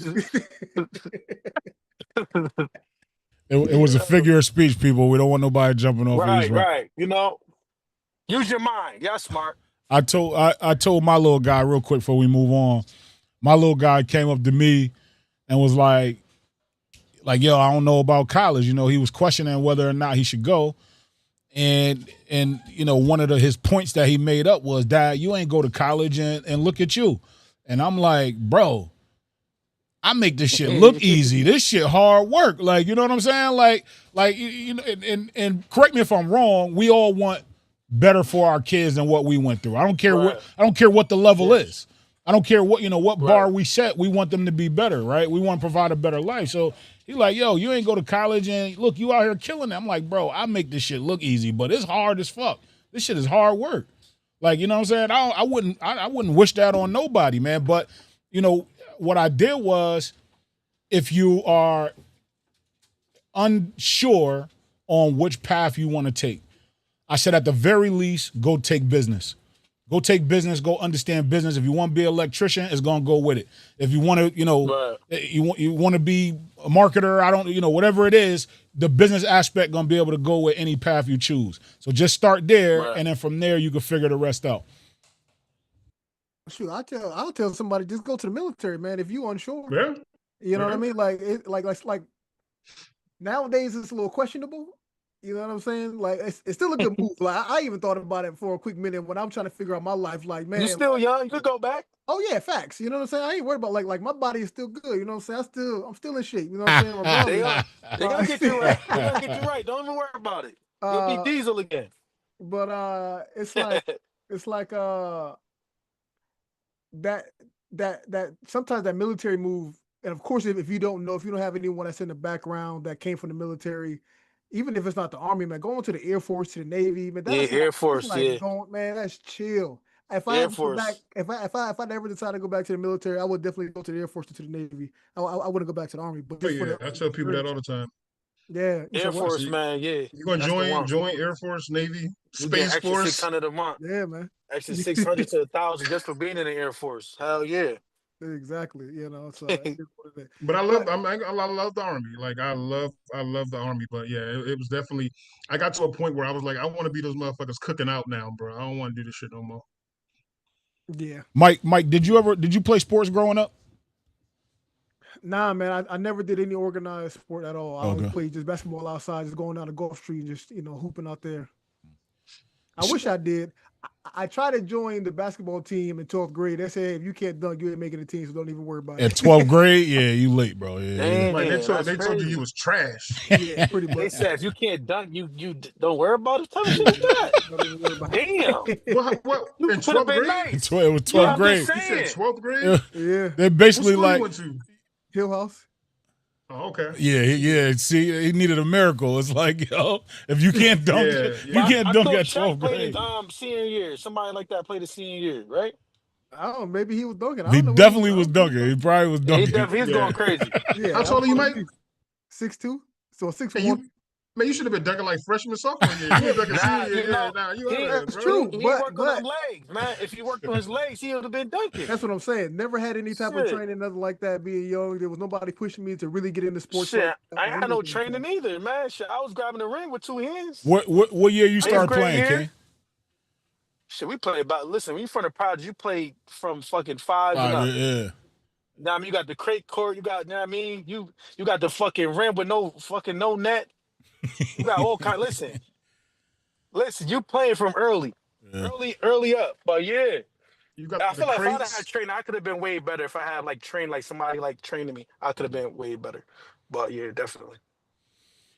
it was a figure of speech, people. We don't want nobody jumping off of these. Right. You know, use your mind. Y'all smart. I told my little guy real quick before we move on. My little guy came up to me and was like, yo, I don't know about college. You know, he was questioning whether or not he should go. And you know, one of his points that he made up was, Dad, you ain't go to college and look at you. And I'm like, bro, I make this shit look easy. This shit hard work. Like, you know what I'm saying? Like you know, and correct me if I'm wrong, we all want better for our kids than what we went through. I don't care what the level is. I don't care what bar we set. We want them to be better, right? We want to provide a better life. So he's like, yo, you ain't go to college and look, you out here killing it. I'm like, bro, I make this shit look easy, but it's hard as fuck. This shit is hard work. Like, you know what I'm saying? I wouldn't wish that on nobody, man. But, you know, what I did was, if you are unsure on which path you want to take, I said at the very least, go take business. Go take business, go understand business. If you want to be an electrician, it's going to go with it. If you want to, you want to be a marketer, whatever it is, the business aspect going to be able to go with any path you choose. So just start there, and then from there you can figure the rest out. Shoot, I'll tell somebody, just go to the military, man. If you unsure, Yeah, you know what I mean. Like nowadays it's a little questionable. You know what I'm saying? Like it's still a good move. Like I even thought about it for a quick minute when I'm trying to figure out my life. Like, man, you're still young. You could go back. Oh yeah, facts. You know what I'm saying? I ain't worried about like my body is still good. You know what I'm saying? I'm still in shape. You know what I'm saying? They gonna get you right. They gonna get you right. Don't even worry about it. You'll be Diesel again. But it's like that sometimes that military move, and of course if you don't have anyone that's in the background that came from the military, even if it's not the Army, man, going to the Air Force, to the Navy, man, that's Air Force, man, that's chill. If I ever go back, if I never decide to go back to the military, I would definitely go to the Air Force or to the Navy. I wouldn't go back to the Army. But I tell people that all the time. Yeah, Air Force, man. Yeah, you gonna join Air Force, Navy, Space extra Force? 600 a month. Yeah, man. Extra 600 to 1,000 just for being in the Air Force. Hell yeah. Exactly. You know, so but I love the Army. Like I love the Army. But yeah, it was definitely. I got to a point where I was like, I want to be those motherfuckers cooking out now, bro. I don't want to do this shit no more. Yeah. Mike, did you play sports growing up? Nah, man, I never did any organized sport at all. I only played just basketball outside, just going down the Gulf Street and just, hooping out there. I wish I did. I tried to join the basketball team in 12th grade. They said, if you can't dunk, you ain't making the team, so don't even worry about it. At 12th grade? Yeah, you late, bro. Yeah. Damn, they told you you was trash. Yeah, pretty much. They said, if you can't dunk, you don't worry about it. Tell me shit is that. Damn. What? In 12th grade? Nice. It was 12th grade. You said 12th grade? Yeah. They're basically like like Hill House. Oh, okay. Yeah. See, he needed a miracle. It's like, yo, if you can't dunk, you can't dunk at 12th grade. Senior year, somebody like that played the senior year, right? I don't know. Maybe he was dunking. He definitely was dunking. He probably was dunking. He was going crazy. Yeah. How tall are you, Mike? 6'2". So 6'1". Man, you should have been dunking like freshman, sophomore year. You dunking senior year. That's true. He worked on his legs, man. If he worked on his legs, he would have been dunking. That's what I'm saying. Never had any type of training, nothing like that. Being young, there was nobody pushing me to really get into sports. Shit, I had no training either, man. Shit, I was grabbing the ring with 2 hands. What year you started playing, King? Shit, we played when you from the project, you played from fucking 5 and up. Yeah. Now, I mean, you got the crate court, you got, you got the fucking rim with no net. You got all kind. Listen, Listen, you playing from early, Yeah. early up. But yeah, You got I the feel like if I'd have had crates. training, I could have been way better. If I had like trained like somebody like training me, I could have been way better. But yeah, definitely.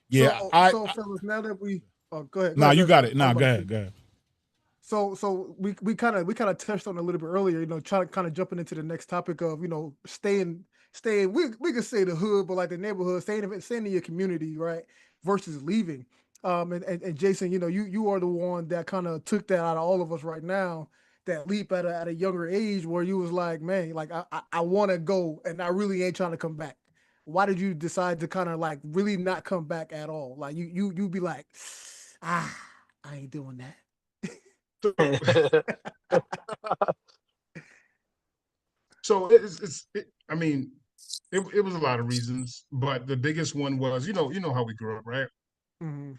Yeah, So fellas, now that we go nah, ahead, you Jeff. got it. I was Nah, about go to ahead, say. go ahead. So we kind of touched on it a little bit earlier, trying to kind of jumping into the next topic of, staying we could say the hood, but like the neighborhood, staying in your community, right? Versus leaving. And Jason, you are the one that kind of took that out of all of us right now, that leap at a younger age where you was like, man, like I want to go and I really ain't trying to come back. Why did you decide to kind of like really not come back at all? Like you be like, I ain't doing that. So, so I mean, it was a lot of reasons, but the biggest one was, you know how we grew up, right? Mhm.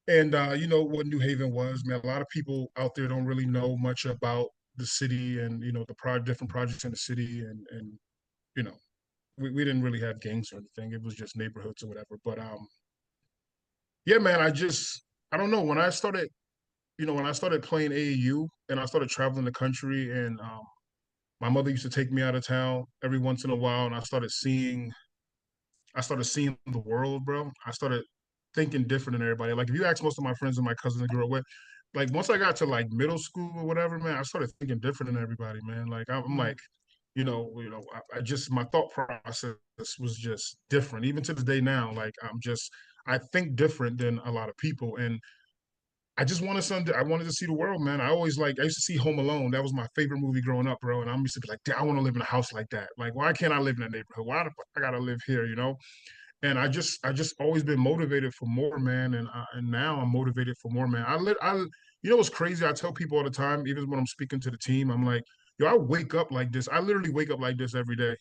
And you know what New Haven was, man. A lot of people out there don't really know much about the city and the different projects in the city, and you know we didn't really have gangs or anything. It was just neighborhoods or whatever. But yeah, man, I don't know, when I started playing AAU and I started traveling the country, and my mother used to take me out of town every once in a while, and I started seeing the world, bro. I started thinking different than everybody. Like if you ask most of my friends and my cousins I grew up with, like once I got to like middle school or whatever, man, I started thinking different than everybody, man. Like I'm Mhm. like, I just my thought process was just different. Even to this day now, like I think different than a lot of people, and I just wanted something. I wanted to see the world, man. I used to see Home Alone. That was my favorite movie growing up, bro. And I used to be like, "Damn, I want to live in a house like that. Like, why can't I live in that neighborhood? Why the fuck I gotta live here? You know?" And I just always been motivated for more, man. And now I'm motivated for more, man. You know what's crazy? I tell people all the time, even when I'm speaking to the team, I'm like, yo, I wake up like this. I literally wake up like this every day.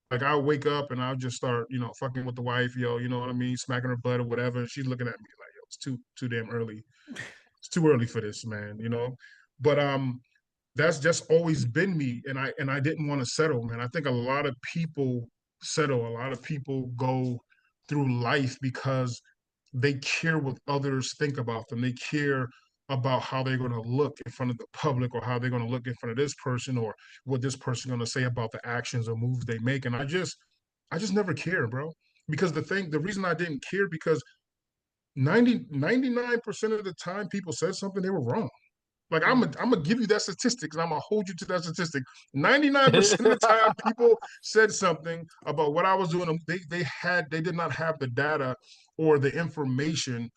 Like I'll wake up and I'll just start, fucking with the wife, yo, you know what I mean, smacking her butt or whatever. And she's looking at me like, yo, it's too damn early. It's too early for this, man. But that's just always been me, and I didn't want to settle, man. I think a lot of people settle. A lot of people go through life because they care what others think about them. They care about how they're going to look in front of the public, or how they're going to look in front of this person, or what this person going to say about the actions or moves they make. And I just never cared, bro. Because the reason I didn't care, because 99% of the time people said something, they were wrong. Like I'm gonna give you that statistic, and I'm gonna hold you to that statistic. 99% of the time, people said something about what I was doing. They did not have the data or the information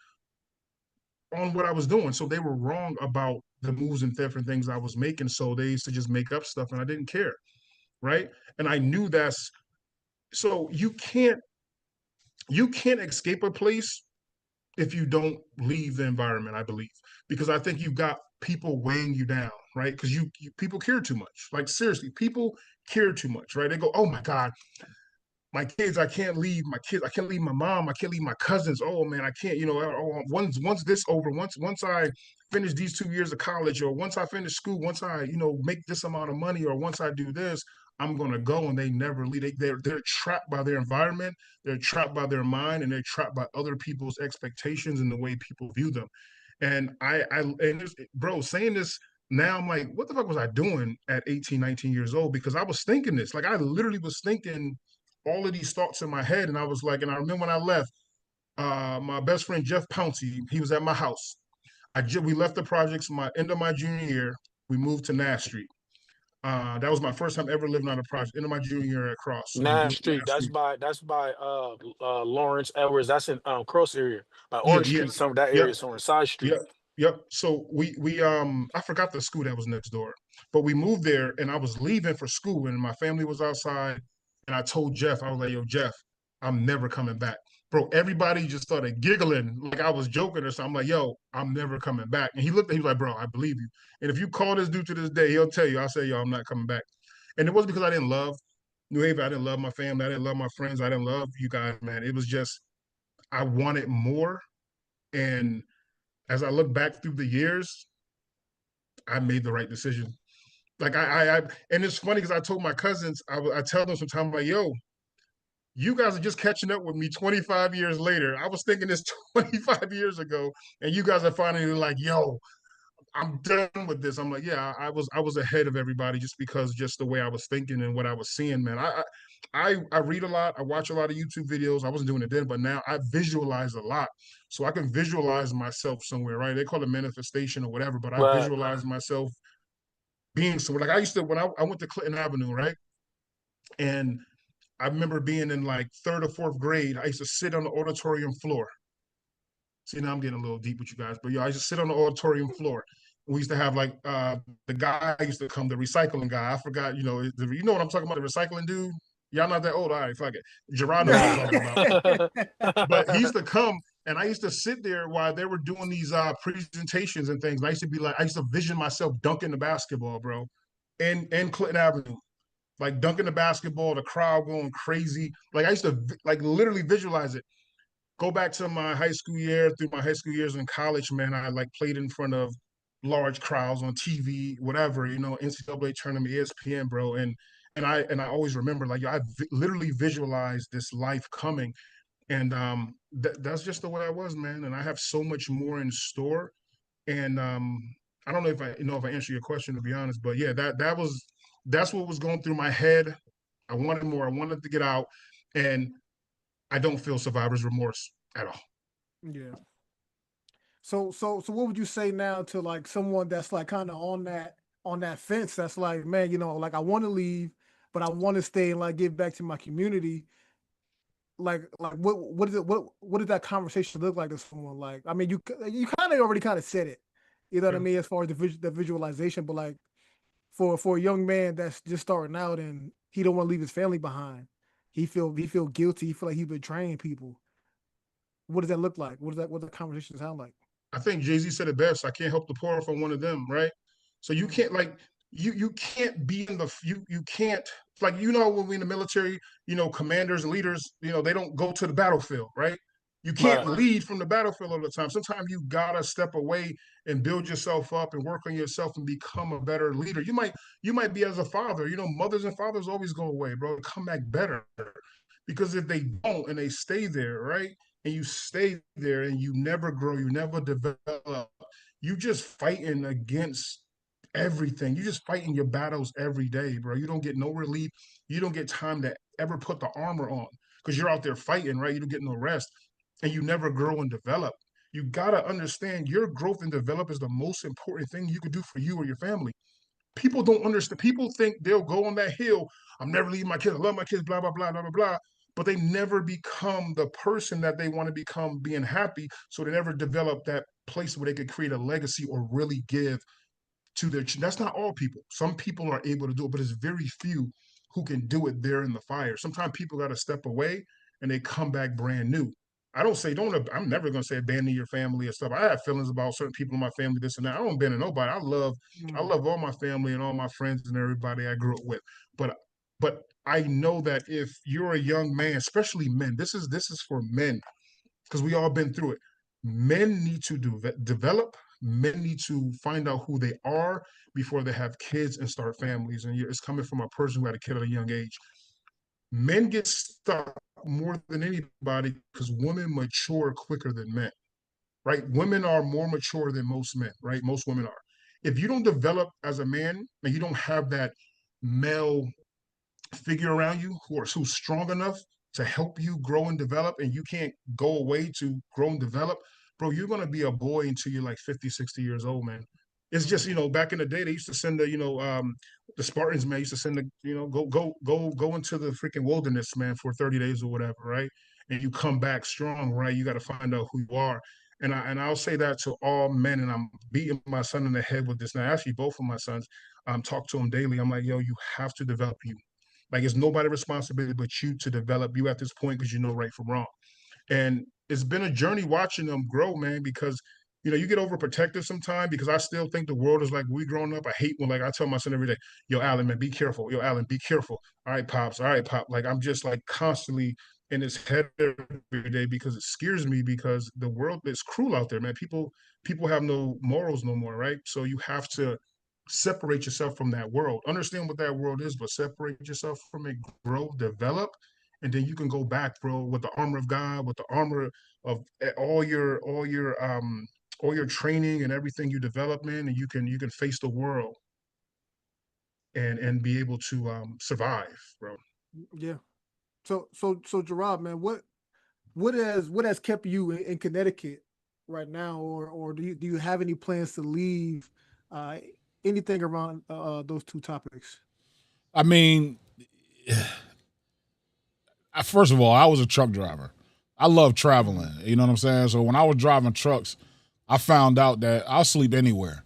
on what I was doing, so they were wrong about the moves and different things I was making. So they used to just make up stuff, and I didn't care, right? And I knew that's so you can't escape a place if you don't leave the environment, I believe, because I think you've got people weighing you down, right? Because people care too much. Like seriously, people care too much, right? They go, oh my God, my kids, I can't leave my kids, I can't leave my mom, I can't leave my cousins. Oh man, I can't, once this over, once I finish these 2 years of college, or once I finish school, once I, make this amount of money, or once I do this, I'm gonna go. And they never leave. They're trapped by their environment, they're trapped by their mind, and they're trapped by other people's expectations and the way people view them. And bro, saying this now, I'm like, what the fuck was I doing at 18, 19 years old? Because I was thinking this. Like I literally was thinking all of these thoughts in my head. And I was like, and I remember when I left, my best friend Jeff Pouncey, he was at my house. We left the projects my end of my junior year. We moved to Nash Street. That was my first time ever living on a project. End of my junior year at Cross. We Nash moved to Street. Nash Street. That's by Lawrence Edwards. That's in Cross area. By Yeah, Orange yeah, Street, some of that yep, area, somewhere Side yep, Street. yep. So we I forgot the school that was next door, but we moved there, and I was leaving for school, and my family was outside, and I told Jeff, I was like, yo, Jeff, I'm never coming back. Bro, everybody just started giggling like I was joking or something. I'm like, yo, I'm never coming back. And he looked at he was like, bro, I believe you. And if you call this dude to this day, he'll tell you. I say, yo, I'm not coming back. And it wasn't because I didn't love New Haven. I didn't love my family. I didn't love my friends. I didn't love you guys, man. It was just I wanted more. And as I look back through the years, I made the right decision. Like and it's funny because I told my cousins, I tell them sometimes like, yo, You guys are just catching up with me 25 years later. I was thinking this 25 years ago, and you guys are finally like, yo, I'm done with this. I'm like, yeah, I was ahead of everybody just because just the way I was thinking and what I was seeing, man. I read a lot, I watch a lot of YouTube videos. I wasn't doing it then, but now I visualize a lot. So I can visualize myself somewhere, right? They call it manifestation or whatever, but I Right. visualize myself being somewhere. Like I used to when I went to Clinton Avenue, right? And I remember being in like third or fourth grade. I used to sit on the auditorium floor. See, now I'm getting a little deep with you guys, but yeah, I used to sit on the auditorium floor. We used to have like the guy used to come, the recycling guy. I forgot, you know what I'm talking about, the recycling dude. Y'all not that old, all right? Fuck it. Gerard knows what I'm Nah. talking about. But he used to come, and I used to sit there while they were doing these presentations and things. And I used to be like, I used to vision myself dunking the basketball, bro, in Clinton Avenue, like dunking the basketball, the crowd going crazy. Like I used to like literally visualize it. Go back to my high school year, through my high school years in college, man, I like played in front of large crowds on TV, whatever, NCAA tournament, ESPN, bro. And I always remember, like, I literally visualized this life coming. And that's just the way I was, man. And I have so much more in store. And I don't know if I answer your question, to be honest, but yeah, that's what was going through my head. I wanted more. I wanted to get out. And I don't feel survivor's remorse at all. Yeah. So what would you say now to like someone that's like kind of on that fence that's like, man, like I want to leave, but I want to stay and like give back to my community. Like what does that conversation look like to someone? Like, I mean, you kind of already kind of said it, you know what I Yeah. mean, as far as the visualization, but like for a young man that's just starting out and he don't want to leave his family behind, he feel guilty, he feel like he's betraying people. What does that look like? What does that conversation sound like? I think Jay-Z said it best. I can't help the poor if I'm one of them, right? So you Mm, can't like you can't be in the you can't like when we in the military, commanders and leaders, they don't go to the battlefield, right? You can't Right. lead from the battlefield all the time. Sometimes you gotta step away and build yourself up and work on yourself and become a better leader. You might be as a father, mothers and fathers always go away, bro. Come back better. Because if they don't and they stay there, right? And you stay there and you never grow, you never develop, you just fighting against everything. You just fighting your battles every day, bro. You don't get no relief. You don't get time to ever put the armor on because you're out there fighting, right? You don't get no rest and you never grow and develop. You got to understand your growth and develop is the most important thing you could do for you or your family. People don't understand. People think they'll go on that hill. I'm never leaving my kids. I love my kids, blah, blah, blah, blah, blah, blah. But they never become the person that they want to become being happy. So they never develop that place where they could create a legacy or really give to their. That's not all people. Some people are able to do it, but it's very few who can do it there in the fire. Sometimes people got to step away and they come back brand new. I don't say don't. I'm never gonna say abandon your family and stuff. I have feelings about certain people in my family, this and that. I don't abandon nobody. I mm, love all my family and all my friends and everybody I grew up with. But I know that if you're a young man, especially men, this is for men because we all been through it. Men need to develop. Men need to find out who they are before they have kids and start families. And it's coming from a person who had a kid at a young age. Men get stuck more than anybody because women mature quicker than men, right? Women are more mature than most men, right? Most women are. If you don't develop as a man and you don't have that male figure around you who's strong enough to help you grow and develop, and you can't go away to grow and develop, bro, you're gonna be a boy until you're like 50, 60 years old, man. It's just, mm, back in the day, they used to send the Spartans, man, used to send go into the freaking wilderness, man, for 30 days or whatever, right? And you come back strong, right? You got to find out who you are. And I'll say that to all men, and I'm beating my son in the head with this now. Actually, both of my sons, talk to him daily. I'm like, yo, you have to develop you. Like it's nobody's responsibility but you to develop you at this point because you know right from wrong. And it's been a journey watching them grow, man, because you get overprotective sometimes because I still think the world is like we growing up. I hate when like I tell my son every day, yo, Alan, man, be careful. Yo, Alan, be careful. All right, Pops. All right, Pop. Like I'm just like constantly in his head every day because it scares me because the world is cruel out there, man. People have no morals no more, right? So you have to separate yourself from that world. Understand what that world is, but separate yourself from it, grow, develop, and then you can go back, bro, with the armor of God, with the armor of all your training and everything you develop, man, and you can face the world and be able to survive, bro. Yeah. So Gerard, man, what has kept you in Connecticut right now, or do you have any plans to leave? Uh, Anything around those two topics? I mean, first of all, I was a truck driver. I love traveling. You know what I'm saying? So when I was driving trucks, I found out that I'll sleep anywhere.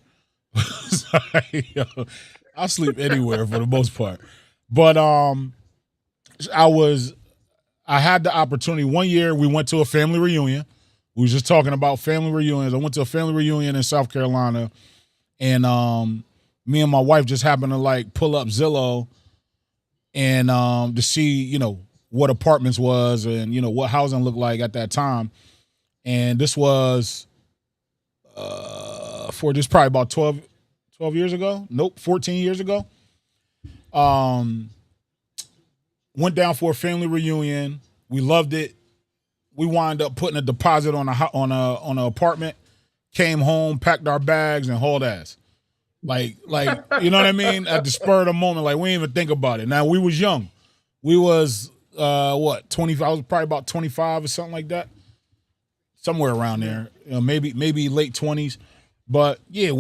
I'll sleep anywhere for the most part. But I was I had the opportunity. One year we went to a family reunion. We was just talking about family reunions. I went to a family reunion in South Carolina, and me and my wife just happened to like pull up Zillow and to see, what apartments was and what housing looked like at that time. And this was for just probably about 12 years ago. Nope, 14 years ago. Went down for a family reunion. We loved it. We wound up putting a deposit on an apartment. Came home, packed our bags, and hauled ass. Like you know what I mean? At the spur of the moment, like we didn't even think about it. Now we was young. We was 25? I was probably about 25 or something like that. Somewhere around there. Maybe late 20s. But yeah,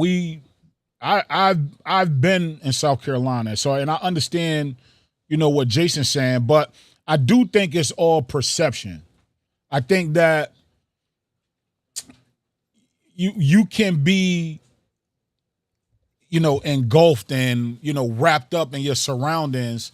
I've been in South Carolina. So and I understand, what Jason's saying, but I do think it's all perception. I think that you can be, engulfed and, wrapped up in your surroundings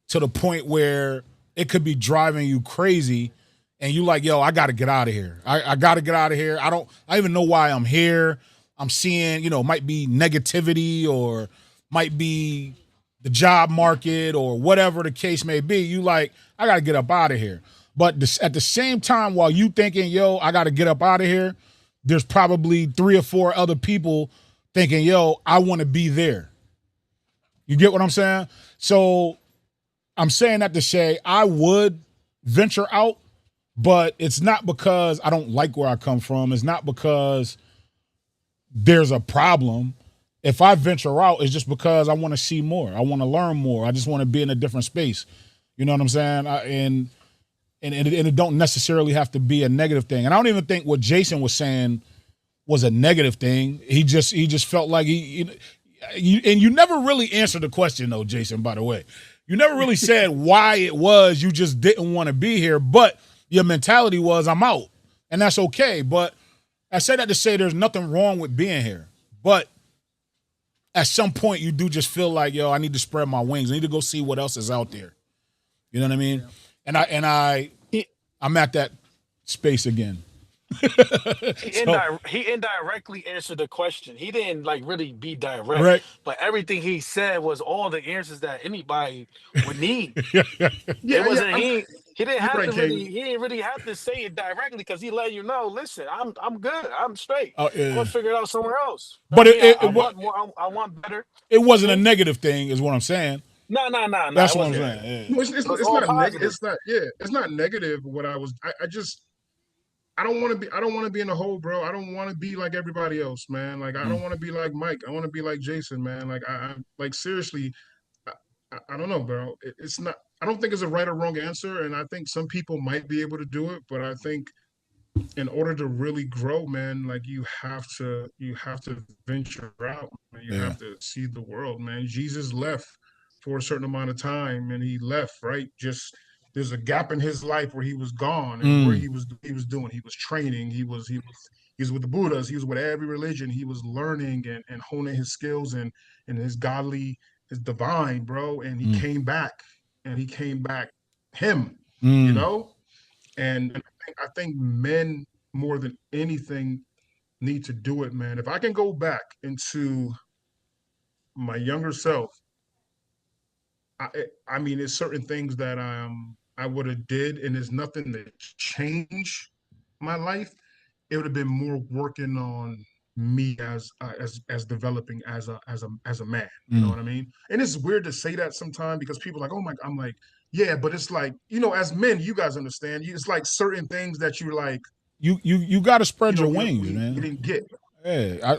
to the point where it could be driving you crazy and you like, yo, I got to get out of here. I got to get out of here. I even know why I'm here. I'm seeing, might be negativity or might be the job market or whatever the case may be. You like, I got to get up out of here. But at the same time, while you thinking, yo, I got to get up out of here, there's probably 3 or 4 other people thinking, yo, I want to be there. You get what I'm saying? So I'm saying that to say I would venture out, but it's not because I don't like where I come from. It's not because there's a problem. If I venture out, it's just because I want to see more. I want to learn more. I just want to be in a different space. You know what I'm saying? And it don't necessarily have to be a negative thing. And I don't even think what Jason was saying was a negative thing. He just felt like and you never really answered the question though, Jason, by the way. You never really said why it was you just didn't want to be here, but your mentality was I'm out. And that's okay. But I say that to say there's nothing wrong with being here. But at some point you do just feel like, yo, I need to spread my wings. I need to go see what else is out there. You know what I mean? Yeah. I'm at that space again. He indirectly answered the question. He didn't like really be direct, Right. but everything he said was all the answers that anybody would need. Yeah, It yeah. wasn't he didn't You're have right, to King. he didn't really have to say it directly because he let you know. Listen, I'm good. I'm straight. I'm Yeah. gonna figure it out somewhere else. But I want more. I want better. it You know what wasn't I a mean? negative thing, is what I'm saying. No. That's It what I'm wasn't. saying. Yeah. No, It was it's all not negative. positive. It's not. Yeah, it's not negative. What I just I don't want to be. I don't want to be in a hole, bro. I don't want to be like everybody else, man. Like I don't want to be like Mike. I want to be like Jason, man. Like I like seriously. I, I don't know, bro. It's not. I don't think it's a right or wrong answer, and I think some people might be able to do it, but I think in order to really grow, man, like you have to venture out, man. You Yeah. have to see the world, man. Jesus left for a certain amount of time and he left, right? Just there's a gap in his life where he was gone and where Mm, he was doing. He was training, he was with the Buddhas, he was with every religion, he was learning and honing his skills and his godly, his divine, bro. And he mm, came back and he came back him, you mm, know? And I think men more than anything need to do it, man. If I can go back into my younger self, I I mean, there's certain things that I would have did, and there's nothing that change my life. It would have been more working on me as developing as a man. You know mm, what I mean? And it's weird to say that sometimes because people are like, oh my, I'm like, Yeah, but it's like, as men, you guys understand. It's like certain things that you like, You got to spread your wings, we man. didn't get. Yeah,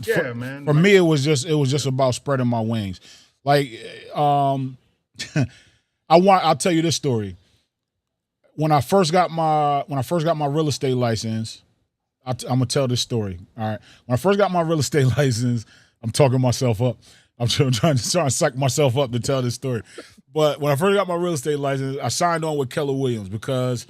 Yeah, man. for Like, me, it was just about spreading my wings. Like, I'll tell you this story. When I first got my real estate license, I'm gonna tell this story. All right, when I first got my real estate license, I'm talking myself up. I'm trying to psych myself up to tell this story. But when I first got my real estate license, I signed on with Keller Williams because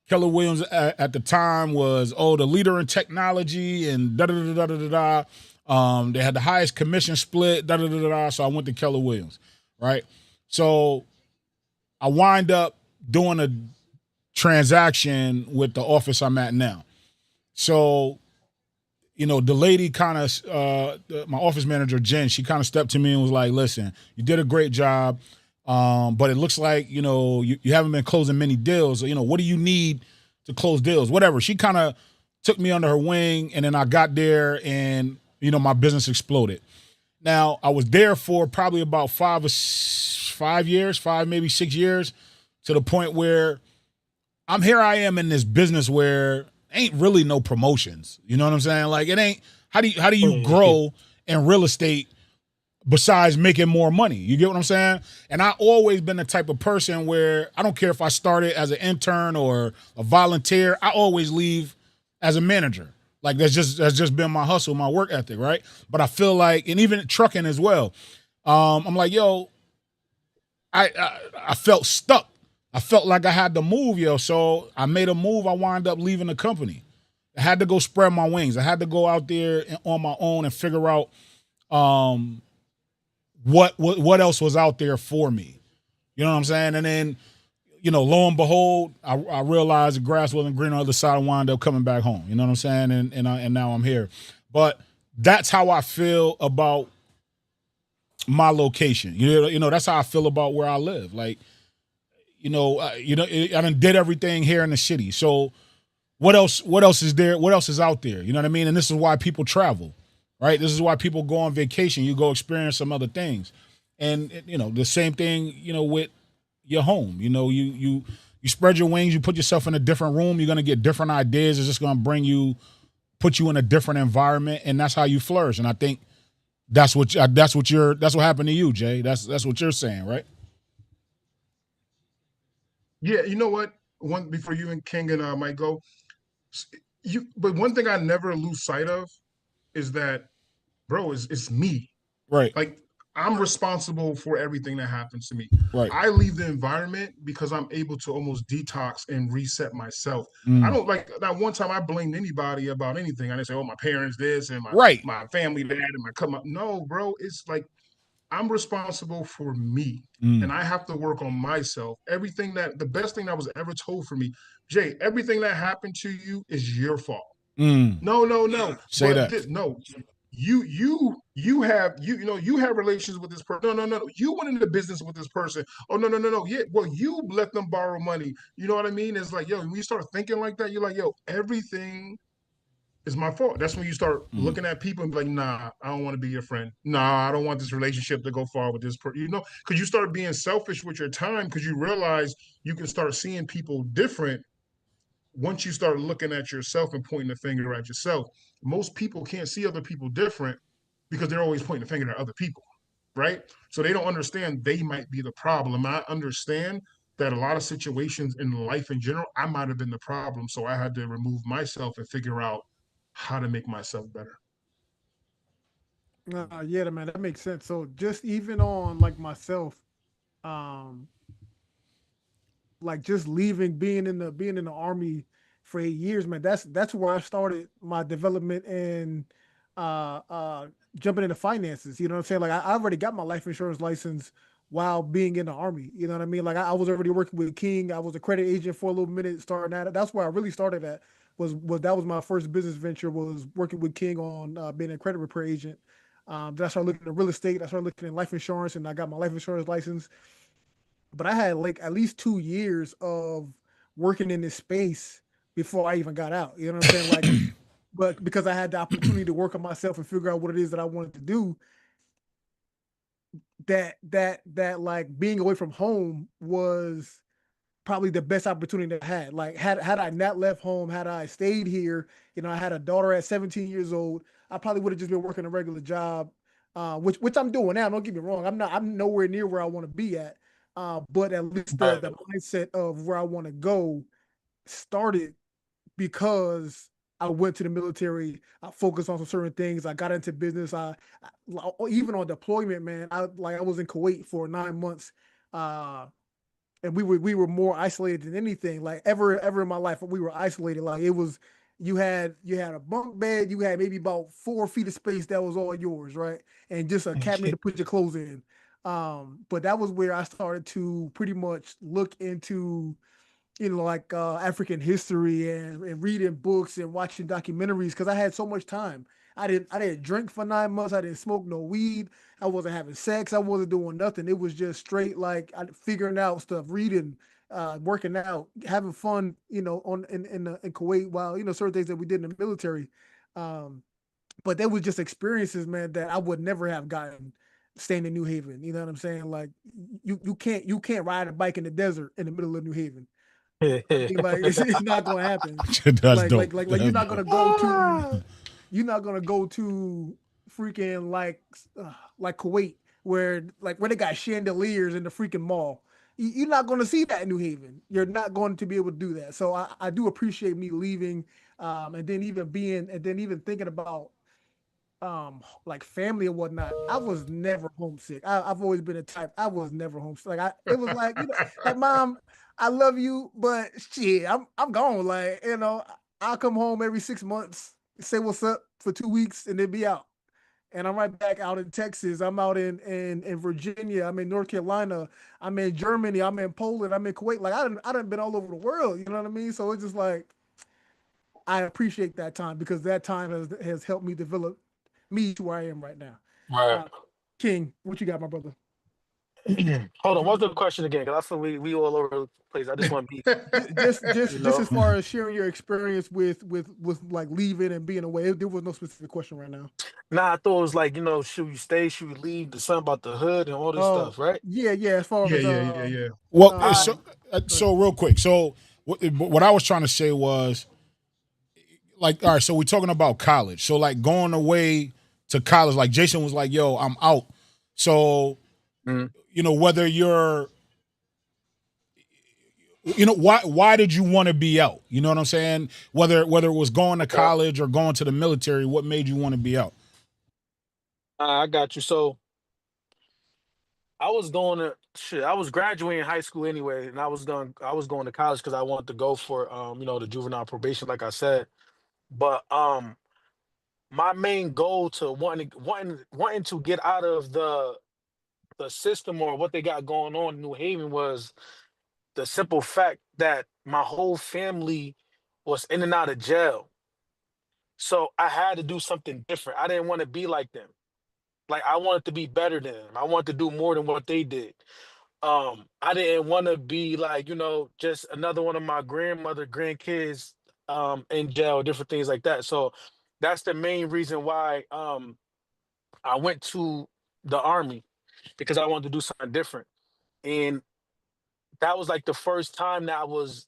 Keller Williams at the time was the leader in technology and da da da da da da da. They had the highest commission split, da da da da da. So I went to Keller Williams, right? So I wind up doing a transaction with the office I'm at now. So, the lady kind of, my office manager, Jen, she kind of stepped to me and was like, listen, you did a great job. But it looks like, you haven't been closing many deals. What do you need to close deals? Whatever. She kind of took me under her wing, and then I got there and, my business exploded. Now, I was there for probably about 5 years, maybe 6 years, to the point where I am in this business where ain't really no promotions. You know what I'm saying? Like, it ain't, how do you grow in real estate besides making more money? You get what I'm saying? And I always been the type of person where I don't care if I started as an intern or a volunteer, I always leave as a manager. Like, that's just been my hustle, my work ethic, right? But I feel like, and even trucking as well, I'm like, yo, I felt stuck. I felt like I had to move, yo. So I made a move. I wound up leaving the company. I had to go spread my wings. I had to go out there on my own and figure out what else was out there for me. You know what I'm saying? And then, lo and behold, I realized the grass wasn't green on the other side and wound up coming back home. You know what I'm saying? And now I'm here. But that's how I feel about my location. That's how I feel about where I live. Like, I done did everything here in the city. So what else is there? What else is out there? You know what I mean? And this is why people travel, right? This is why people go on vacation. You go experience some other things. And, the same thing, with your home. You spread your wings, you put yourself in a different room, you're going to get different ideas. It's just going to put you in a different environment, and that's how you flourish. And I think that's what happened to you, Jay. That's what you're saying, right? yeah, you know what? Before you and King and Mike go, but one thing I never lose sight of is that, bro, it's me. Right. Like, I'm responsible for everything that happens to me. Right. I leave the environment because I'm able to almost detox and reset myself. I don't like that one time I blamed anybody about anything. I didn't say, oh, my parents this and my family that and my come up. No, bro, it's like I'm responsible for me. And I have to work on myself. The best thing that was ever told for me, Jay, everything that happened to you is your fault. No. Say that. No, you have relations with this person. No. You went into business with this person. Oh, no. Yeah, well, you let them borrow money. You know what I mean? It's like, yo, when you start thinking like that, you're like, yo, everything is my fault. That's when you start looking at people and be like, nah, I don't want to be your friend. Nah, I don't want this relationship to go far with this person. Because you start being selfish with your time because you realize you can start seeing people different once you start looking at yourself and pointing the finger at yourself. Most people can't see other people different because they're always pointing the finger at other people, right? So they don't understand they might be the problem. I understand that a lot of situations in life in general, I might have been the problem. So I had to remove myself and figure out how to make myself better. Yeah, man, that makes sense. So just even on like myself, um, like just leaving, being in the army for 8 years, man. That's where I started my development and jumping into finances. You know what I'm saying? Like I already got my life insurance license while being in the army. You know what I mean? Like I was already working with King. I was a credit agent for a little minute, starting at it. That's where I really started at. Was my first business venture was working with King on being a credit repair agent. Then I started looking at real estate. I started looking at life insurance, and I got my life insurance license. But I had like at least 2 years of working in this space before I even got out. You know what I'm saying? Like, but because I had the opportunity to work on myself and figure out what it is that I wanted to do, that like being away from home was probably the best opportunity I had. Like had I not left home, had I stayed here, I had a daughter at 17 years old, I probably would have just been working a regular job, which I'm doing now. Don't get me wrong. I'm nowhere near where I want to be at. But at least Right. the mindset of where I want to go started because I went to the military. I focused on some certain things. I got into business. Even on deployment, man. I was in Kuwait for 9 months. And we were more isolated than anything like ever in my life. We were isolated. Like it was, you had a bunk bed, you had maybe about 4 feet of space that was all yours, right? And just a cabinet to put your clothes in. But that was where I started to pretty much look into, like African history and reading books and watching documentaries because I had so much time. I didn't drink for 9 months. I didn't smoke no weed. I wasn't having sex. I wasn't doing nothing. It was just straight like figuring out stuff, reading, working out, having fun. On in Kuwait while certain things that we did in the military. Um, but there was just experiences, man, that I would never have gotten staying in New Haven. You know what I'm saying? Like you can't ride a bike in the desert in the middle of New Haven. Like it's not gonna happen. That's Like dope. like like like That's dope. you're not gonna go to freaking like Kuwait where they got chandeliers in the freaking mall. You're not gonna see that in New Haven. You're not going to be able to do that. So I do appreciate me leaving, and then even thinking about like family and whatnot. I was never homesick. I've always been a type. I was never homesick. It was like like mom, I love you, but shit, I'm gone. Like I'll come home every 6 months, say what's up for 2 weeks, and then be out. And I'm right back out in Texas. I'm out in Virginia. I'm in North Carolina. I'm in Germany. I'm in Poland. I'm in Kuwait. Like I done been all over the world. You know what I mean? So it's just like I appreciate that time because that time has helped me develop me to where I am right now. Right. Uh, King, what you got, my brother? Hold on. What's the question again? Because I feel we all over the place. I just want to be, Just as far as sharing your experience with like leaving and being away, there was no specific question right now. Nah, I thought it was like, should we stay? Should we leave? The something about the hood and all this Oh, stuff, right? yeah, yeah. As far Yeah, as yeah, yeah, yeah. Well, uh, so real quick. So what I was trying to say was like, all right. So we're talking about college. So like going away to college. Like Jason was like, "Yo, I'm out." So Mhm. whether you're why did you want to be out? You know what I'm saying? Whether it was going to Yeah. college or going to the military, what made you want to be out? I got you. So I was going to shit. I was graduating high school anyway, and I was going to college because I wanted to go for the juvenile probation, like I said. But my main goal to wanting to get out of the system or what they got going on in New Haven was the simple fact that my whole family was in and out of jail. So I had to do something different. I didn't want to be like them. Like I wanted to be better than them. I wanted to do more than what they did. I didn't want to be like, just another one of my grandkids in jail, different things like that. So that's the main reason why I went to the army because I wanted to do something different. And that was like the first time that I was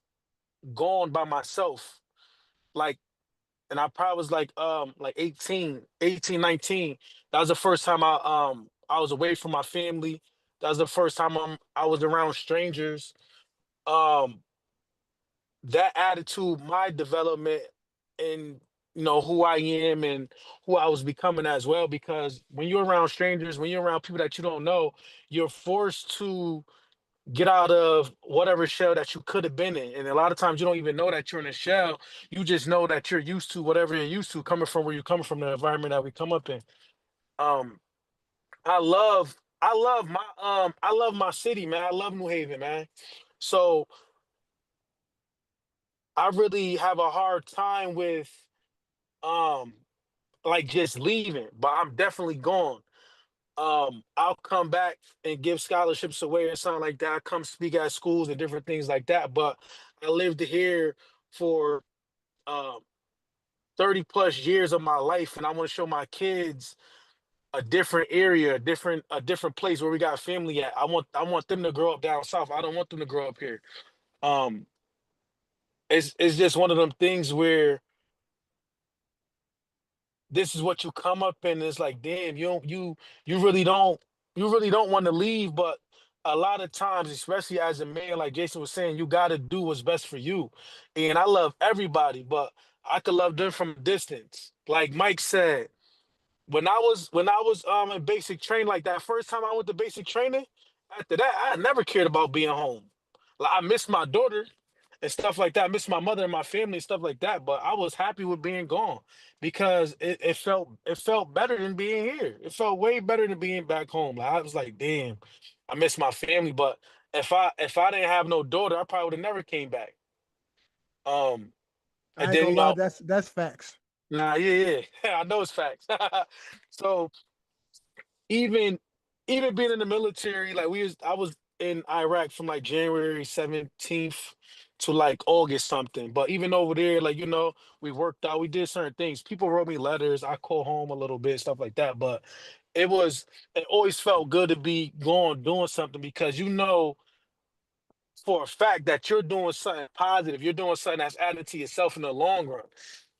gone by myself. Like, and I probably was like 18, 19. That was the first time I was away from my family. That was the first time I was around strangers. Um that added to my development in who I am and who I was becoming as well. Because when you're around strangers, when you're around people that you don't know, you're forced to get out of whatever shell that you could have been in. And a lot of times you don't even know that you're in a shell. You just know that you're used to whatever you're used to, coming from where you're coming from, the environment that we come up in. Um, I love my city, man. I love New Haven, man. So I really have a hard time with um like just leaving, but I'm definitely gone. I'll come back and give scholarships away or something like that. I come speak at schools and different things like that. But I lived here for um 30 plus years of my life, and I want to show my kids a different area, a different place where we got family at. I want them to grow up down south. I don't want them to grow up here. Um, it's just one of them things where this is what you come up in. And it's like, damn, you really don't want to leave, but a lot of times, especially as a man, like Jason was saying, you got to do what's best for you. And I love everybody, but I could love them from a distance. Like Mike said, when I was in basic training, like that first time I went to basic training, after that, I never cared about being home. Like I miss my daughter and stuff like that. I miss my mother and my family and stuff like that. But I was happy with being gone because it felt better than being here. It felt way better than being back home. Like I was like, damn, I miss my family. But if I didn't have no daughter, I probably would have never came back. Um, I and ain't then gonna lie, that's facts. nah, yeah, yeah, I know it's facts. So even even being in the military, like I was in Iraq from like January 17th to like August something. But even over there, like we worked out, we did certain things. People wrote me letters, I called home a little bit, stuff like that. But it was it always felt good to be going doing something because for a fact that you're doing something positive, you're doing something that's added to yourself in the long run.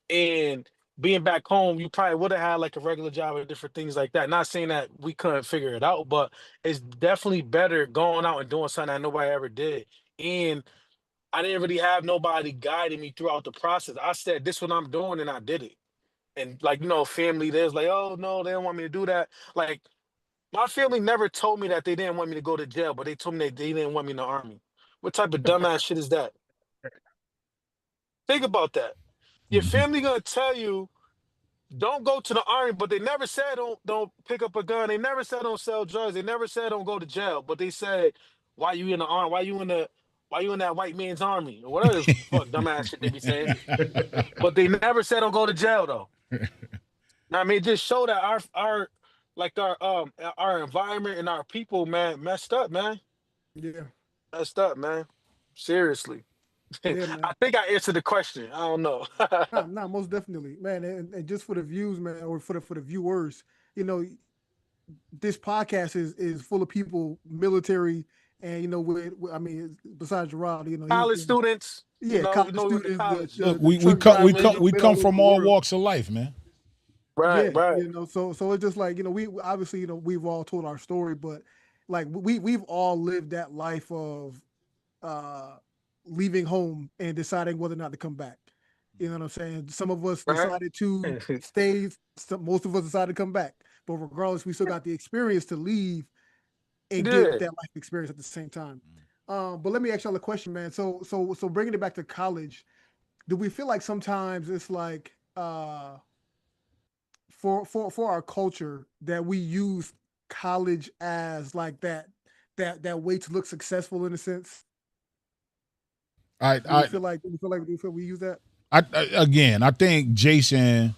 And being back home, you probably would have had like a regular job and different things like that. Not saying that we couldn't figure it out, but it's definitely better going out and doing something that nobody ever did. And I didn't really have nobody guiding me throughout the process. I said, this is what I'm doing, and I did it. And like, family, there's like, oh no, they don't want me to do that. Like, my family never told me that they didn't want me to go to jail, but they told me that they didn't want me in the army. What type of dumbass shit is that? Think about that. Your Mhm. family gonna tell you don't go to the army, but they never said don't pick up a gun. They never said don't sell drugs. They never said don't go to jail. But they said why you in the army? Why you in that white man's army or whatever the fuck dumbass shit they be saying. But they never said don't go to jail though. I mean, just show that our like our environment and our people, man, messed up, man, Yeah, messed up, man. Seriously, yeah, I man. think I answered the question. I don't know. Nah, most definitely, man. And just for the views, man, or for the viewers, you know, this podcast is full of people, military, and I mean, besides Gerard, he's College students, yeah, we college know we went to students, the college. the, Look, the we truck come we drivers come in the we middle come of from the all world. walks of life, man. Right, Yeah, right. so it's just like we obviously we've all told our story, but like we've all lived that life of uh leaving home and deciding whether or not to come back. You know what I'm saying? Some of us Right. decided to stay, most of us decided to come back. But regardless, we still got the experience to leave and get Yeah. that life experience at the same time. But let me ask y'all a question, man. So bringing it back to college, do we feel like sometimes it's like for our culture that we use college as like that way to look successful in a sense? I Do we I feel like we use that? again, I think Jason,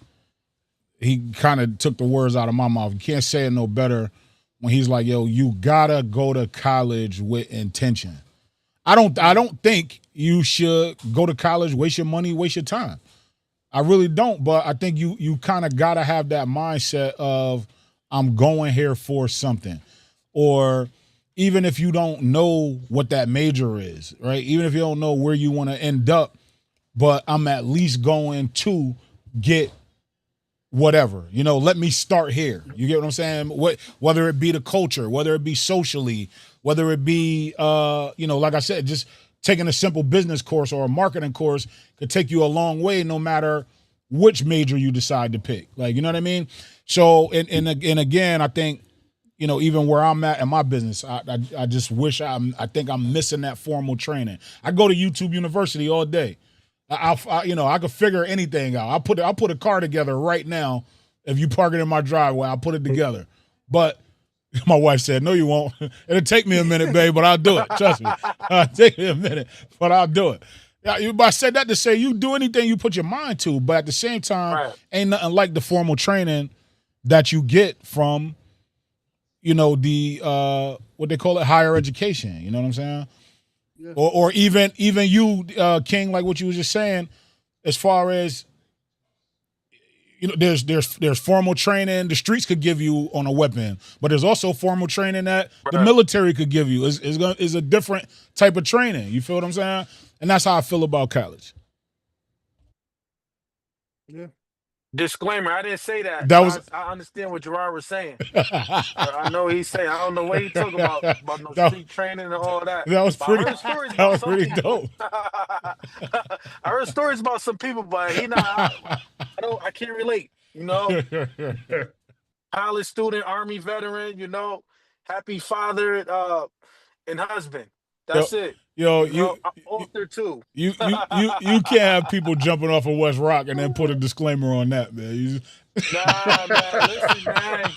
he kind of took the words out of my mouth. You can't say it no better when he's like, "Yo, you gotta go to college with intention." I don't think you should go to college, waste your money, waste your time. I really don't, but I think you kind of gotta have that mindset of I'm going here for something, or even if you don't know what that major is, right? Even if you don't know where you want to end up, but I'm at least going to get whatever. Let me start here. You get what I'm saying? Whether it be the culture, whether it be socially, whether it be like I said, just taking a simple business course or a marketing course could take you a long way no matter which major you decide to pick. Like, you know what I mean? So and again, I think, even where I'm at in my business, I just wish I think I'm missing that formal training. I go to YouTube University all day. I could figure anything out. I'll put a car together right now. If you park it in my driveway, I'll put it together. But my wife said, "No, you won't. It'll take me a minute, babe, but I'll do it. Trust me. It'll take me a minute, but I'll do it." Yeah, I said that to say you do anything you put your mind to, but at the same time, Right. ain't nothing like the formal training that you get from, the what they call it, higher education. You know what I'm saying? Yeah. Or even you, King, like what you was just saying, as far as you know, there's formal training the streets could give you on a weapon, but there's also formal training that the military could give you. Is a different type of training. You feel what I'm saying? And that's how I feel about college. Yeah. Disclaimer: I didn't say that, That but was I understand what Gerard was saying. I know he's saying. I don't know what he talking about no that, street training and all that. that was But I pretty. heard stories That about was some pretty people. dope. I heard stories about some people, but he not. I don't. I can't relate. You know, college student, army veteran. You know, happy father and husband. yo, That's it. yo, You know, author too. you can't have people jumping off of West Rock and then put a disclaimer on that, man. Nah, man. Listen, man.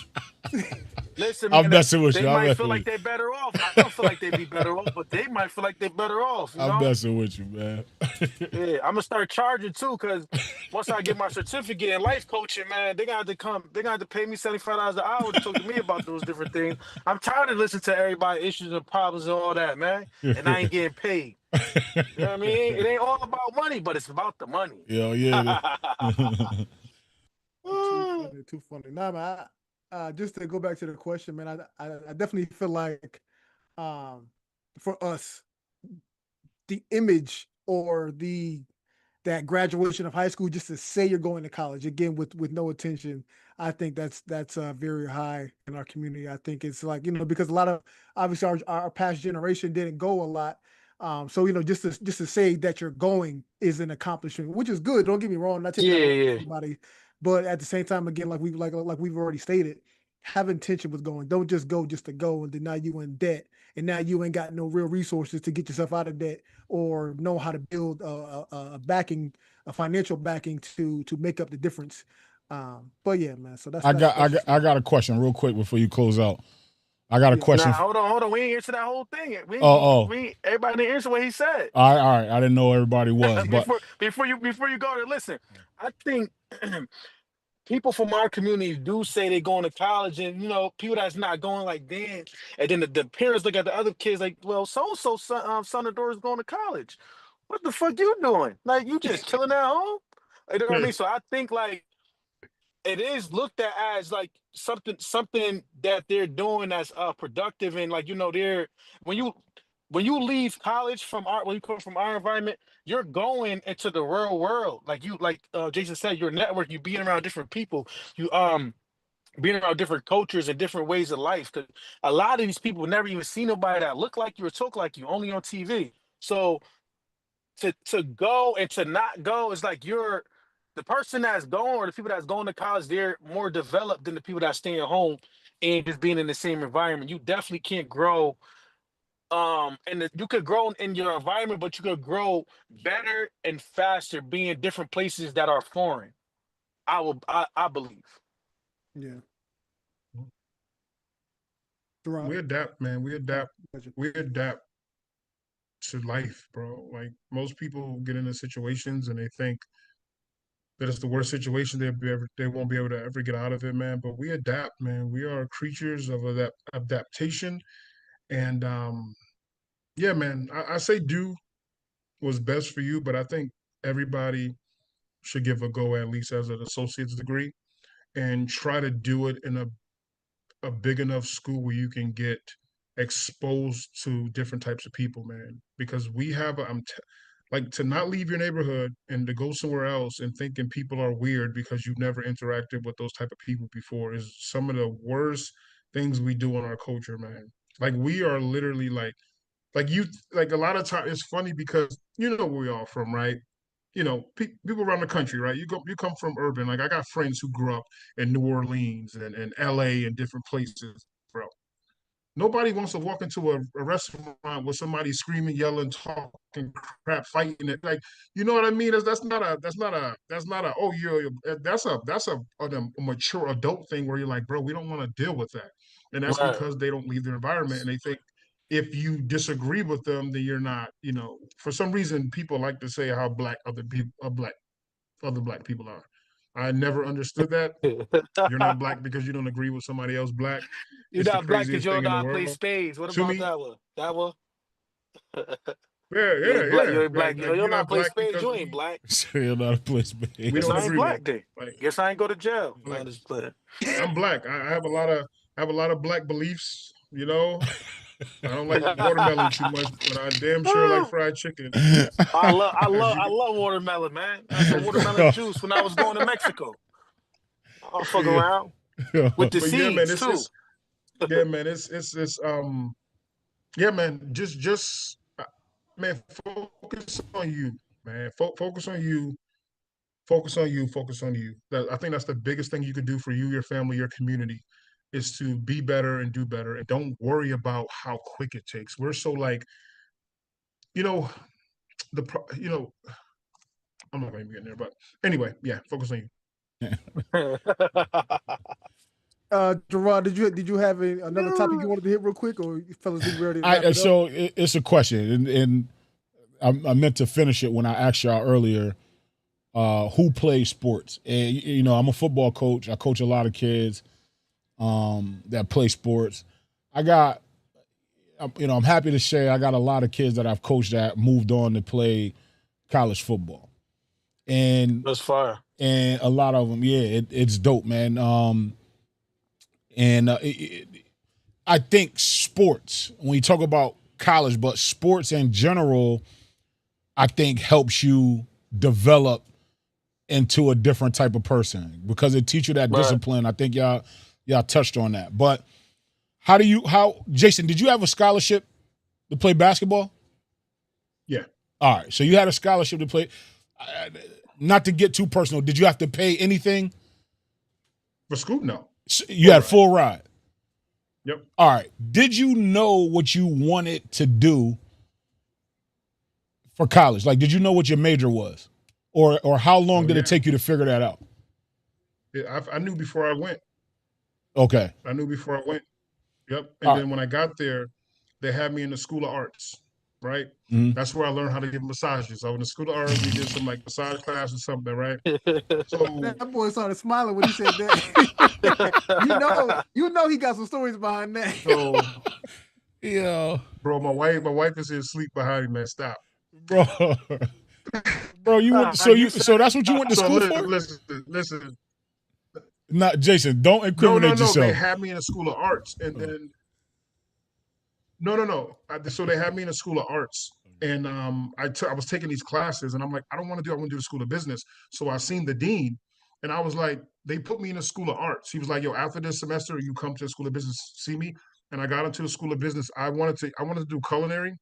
Listen, I'm man, messing with they you. I'm might messing feel with like you. they're better off. I don't feel like they'd be better off, but they might feel like they're better off, you I'm know? messing with you, man. Yeah, I'm gonna start charging too, because once I get my certificate in life coaching, man, they're gonna have to pay me $75 an hour to talk to me about those different things. I'm tired of listening to everybody issues and problems and all that, man. And I ain't getting paid. You know what I mean? It ain't all about money, but it's about the money. Yo, yeah. Too funny. Nah, man. Just to go back to the question, man, I definitely feel like for us, the image or that graduation of high school just to say you're going to college again with no attention, I think that's very high in our community. I think it's like, because a lot of obviously our past generation didn't go a lot. So just to say that you're going is an accomplishment, which is good. Don't get me wrong, I'm not taking Yeah, that away from yeah. anybody, but at the same time, again, like we've already stated, have intention with going. Don't just go just to go, and then now you in debt, and now you ain't got no real resources to get yourself out of debt or know how to build a backing, a financial backing to make up the difference. But yeah, man. So I that's got a question real quick before you close out. I got a yeah. question. Now hold on. We ain't answer that whole thing. Oh. Everybody didn't answer what he said. All right. I didn't know everybody was, but before you go there, listen. I think people from our community do say they're going to college, and people that's not going, like, damn. And then the parents look at the other kids like, well, so son or daughter is going to college. What the fuck you doing? Like, you just chilling at home? You know what I mean? So I think, like, it is looked at as like something that they're doing that's productive, and, like, they're when you leave college when you come from our environment, you're going into the real world. Like Jason said, your network, you being around different people, you being around different cultures and different ways of life. Because a lot of these people never even see nobody that look like you or talk like you, only on TV. So to go and to not go is like you're the person that's going, or the people that's going to college, they're more developed than the people that stay at home and just being in the same environment. You definitely can't grow and you could grow in your environment, but you could grow better and faster being different places that are foreign. I believe. Yeah. We adapt, man. We adapt to life, bro. Like, most people get into situations and they think that it's the worst situation they won't be able to ever get out of it, man. But we adapt, man. We are creatures of adaptation, and yeah, man. I say do what's best for you, but I think everybody should give a go at least as an associate's degree and try to do it in a big enough school where you can get exposed to different types of people, man. Because we have like, to not leave your neighborhood and to go somewhere else and thinking people are weird because you've never interacted with those type of people before is some of the worst things we do in our culture, man. Like, we are literally like you like a lot of times it's funny because you know where we all from, right? People around the country, right? You come from urban. Like, I got friends who grew up in New Orleans and LA and different places, bro. Nobody wants to walk into a restaurant with somebody screaming, yelling, talking crap, fighting it. Like, you know what I mean? That's not a oh, a mature adult thing where you're like, bro, we don't want to deal with that. And that's Right. because they don't leave their environment and they think if you disagree with them, then you're not, for some reason people like to say how black other black people are. I never understood that. You're not black because you don't agree with somebody else black. You're It's the not black because craziest you thing don't in know the how to play world. spades. What To about me, that one? That one? You ain't black. You yeah. ain't black. Like You're you're not not play black spades. because You ain't black. Say another place, we man. Guess don't I ain't agree, man. black then. Like Guess I ain't go to jail. No, like I'm just playing. I'm black. I have a lot of black beliefs. You know, I don't like watermelon too much, but I damn sure like fried chicken. As you I can, love watermelon, man. I had some watermelon juice when I was going to Mexico. I don't fuck yeah. around with the But yeah, man, seeds too. yeah, man, yeah, man, man, focus on you, man. Focus on you. Focus on you. Focus on you. I think that's the biggest thing you can do for you, your family, your community, is to be better and do better, and don't worry about how quick it takes. We're so like, you know, you know, I'm not going to get in there, but anyway, yeah, focus on you. Gerard, did you have another topic you wanted to hit real quick, or you fellas think we're ready to wrap it up? So it's a question, and I meant to finish it when I asked y'all earlier. Who plays sports? And you know, I'm a football coach. I coach a lot of kids that play sports. I'm happy to say I got a lot of kids that I've coached that moved on to play college football, and That's fire. and a lot of them, yeah, it's dope, man. And I think sports, when you talk about college, but sports in general, I think helps you develop into a different type of person because it teaches you that Right. discipline. I think y'all touched on that. But Jason, did you have a scholarship to play basketball? Yeah. All right. So you had a scholarship to play. Not to get too personal, did you have to pay anything? For school, no. You had full ride. Yep. All right. Did you know what you wanted to do for college? Like, did you know what your major was? Or how long did it take you to figure that out? I knew before I went. Okay. I knew before I went. Yep. And then when I got there, they had me in the School of Arts, right? Mm-hmm. That's where I learned how to give massages. So in the School of Arts, we did some like massage class or something, right? So That boy started smiling when he said that. you know he got some stories behind that. So yeah, bro, my wife is here asleep behind me, man. Stop. Bro, you went so that's what you went to school for? Listen. Not Jason, don't incriminate yourself. They had me in a School of Arts, and then no. So they had me in a School of Arts, and I was taking these classes, and I'm like, I don't want to do. I want to do the School of Business. So I seen the dean, and I was like, they put me in a School of Arts. He was like, yo, after this semester, you come to the School of Business, see me. And I got into the School of Business. I wanted to do culinary.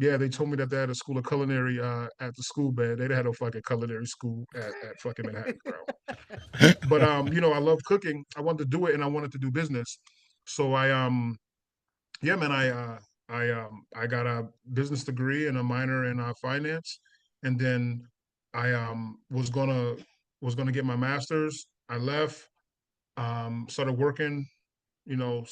Yeah, they told me that they had a school of culinary at the school bed. They had a fucking culinary school at fucking Manhattan, bro. But I love cooking. I wanted to do it, and I wanted to do business. So yeah, man, I got a business degree and a minor in finance, and then I was gonna get my master's. I left, started working. You know,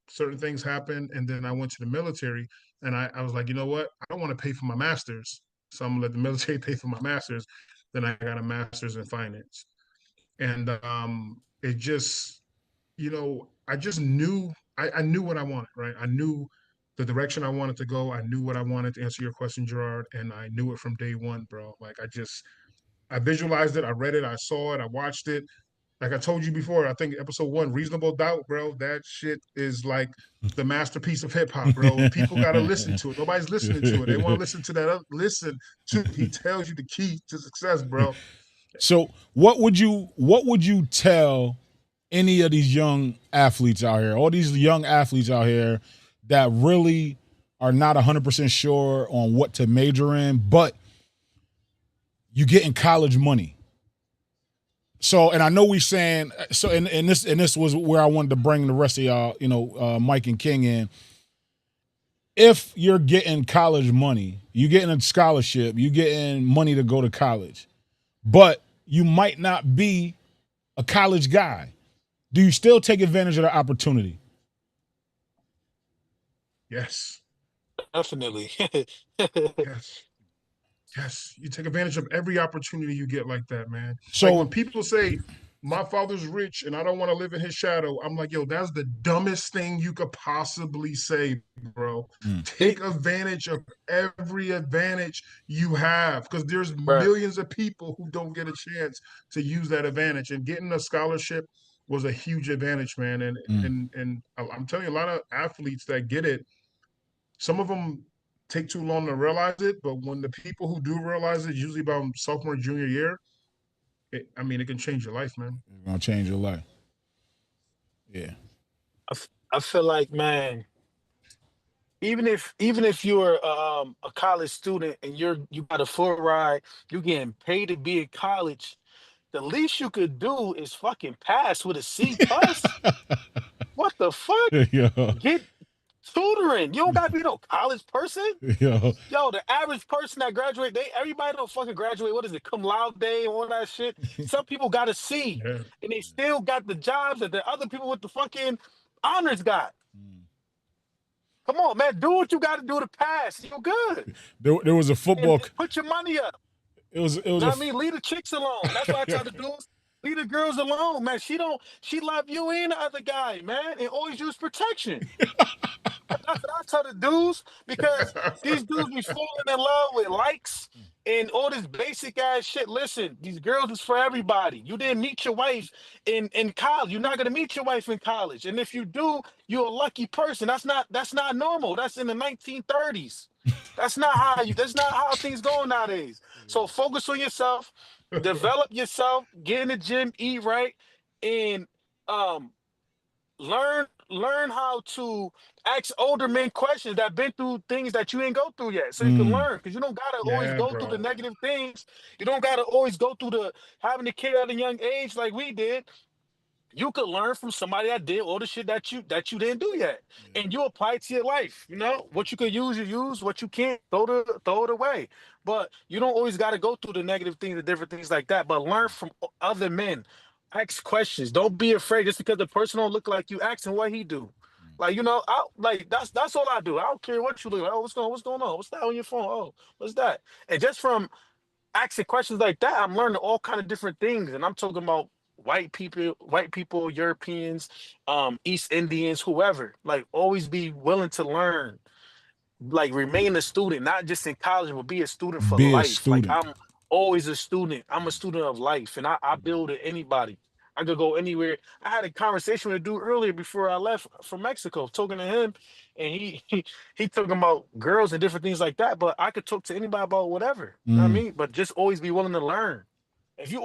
certain things happened, and then I went to the military, and I was like, you know what? I don't want to pay for my master's, so I'm gonna let the military pay for my master's. Then I got a master's in finance, and it just, I just knew I knew what I wanted, right? I knew the direction I wanted to go. I knew what I wanted, to answer your question, Gerard, and I knew it from day one, bro. Like I visualized it, I read it, I saw it, I watched it. Like I told you before, I think episode 1, Reasonable Doubt, bro, that shit is like the masterpiece of hip hop, bro. People gotta listen to it. Nobody's listening to it. They want to listen to that. Listen to. He tells you the key to success, bro. So what would you tell any of these young athletes out here, all these young athletes out here that really are not 100% sure on what to major in, but you get in college money? So, and I know we're saying so, and this was where I wanted to bring the rest of y'all, Mike and King in. If you're getting college money, you getting a scholarship, you getting money to go to college, but you might not be a college guy. Do you still take advantage of the opportunity? Yes. Definitely. Yes. You take advantage of every opportunity you get like that, man. So like when people say my father's rich and I don't want to live in his shadow. I'm like, yo, that's the dumbest thing you could possibly say, bro. It, Take advantage of every advantage you have because there's right. millions of people who don't get a chance to use that advantage. And getting a scholarship was a huge advantage, man. And Mm. and I'm telling you, a lot of athletes that get it, some of them take too long to realize it, but when the people who do realize it, usually about sophomore, junior year, I mean, it can change your life, man. It's gonna change your life. Yeah. I feel like, man, even if you're a college student and you got a full ride, you getting paid to be in college, the least you could do is fucking pass with a C plus. What the fuck? Yo, Get tutoring. You don't gotta be no college person. yo, Yo, the average person that graduate, everybody don't fucking graduate. What is it, cum laude day and all that shit? Some people got a C, Yeah. and they still got the jobs that the other people with the fucking honors got. Come on, man, do what you got to do to pass. You're good, there was a football. and put your money up. It was Know a what I mean? Leave the chicks alone. That's what I try to do. Leave the girls alone, man. She love you and the other guy, man, and always use protection. That's what I tell the dudes because these dudes be falling in love with likes and all this basic ass shit. Listen, these girls is for everybody. You didn't meet your wife in college. You're not gonna meet your wife in college. And if you do, you're a lucky person. That's not normal. That's in the 1930s. That's not how things go nowadays. So focus on yourself, develop yourself, get in the gym, eat right, and um learn how to ask older men questions that been through things that you ain't go through yet so you can mm, learn because you don't gotta always Yeah, go through the bro. negative things. You don't gotta always go through the having a kid at a young age like we did. You could learn from somebody that did all the shit that you didn't do yet, and you apply it to your life. You know what you could use, you use. What you can't, throw it away. But you don't always got to go through the negative things, the different things like that. But learn from other men. Ask questions. Don't be afraid just because the person don't look like you. Ask him what he do. Like that's all I do. I don't care what you look like. Oh, what's going on? What's that on your phone? Oh, what's that? And just from asking questions like that, I'm learning all kind of different things. And I'm talking about white people, Europeans, East Indians, whoever. Like always be willing to learn. Like remain a student, not just in college, but be a student for be a life. Like student. I'm always a student. I'm a student of life, and I build at anybody. I could go anywhere. I had a conversation with a dude earlier before I left from Mexico, talking to him, and he talking about girls and different things like that. But I could talk to anybody about whatever. You know what I Mm, mean? But just always be willing to learn. If you're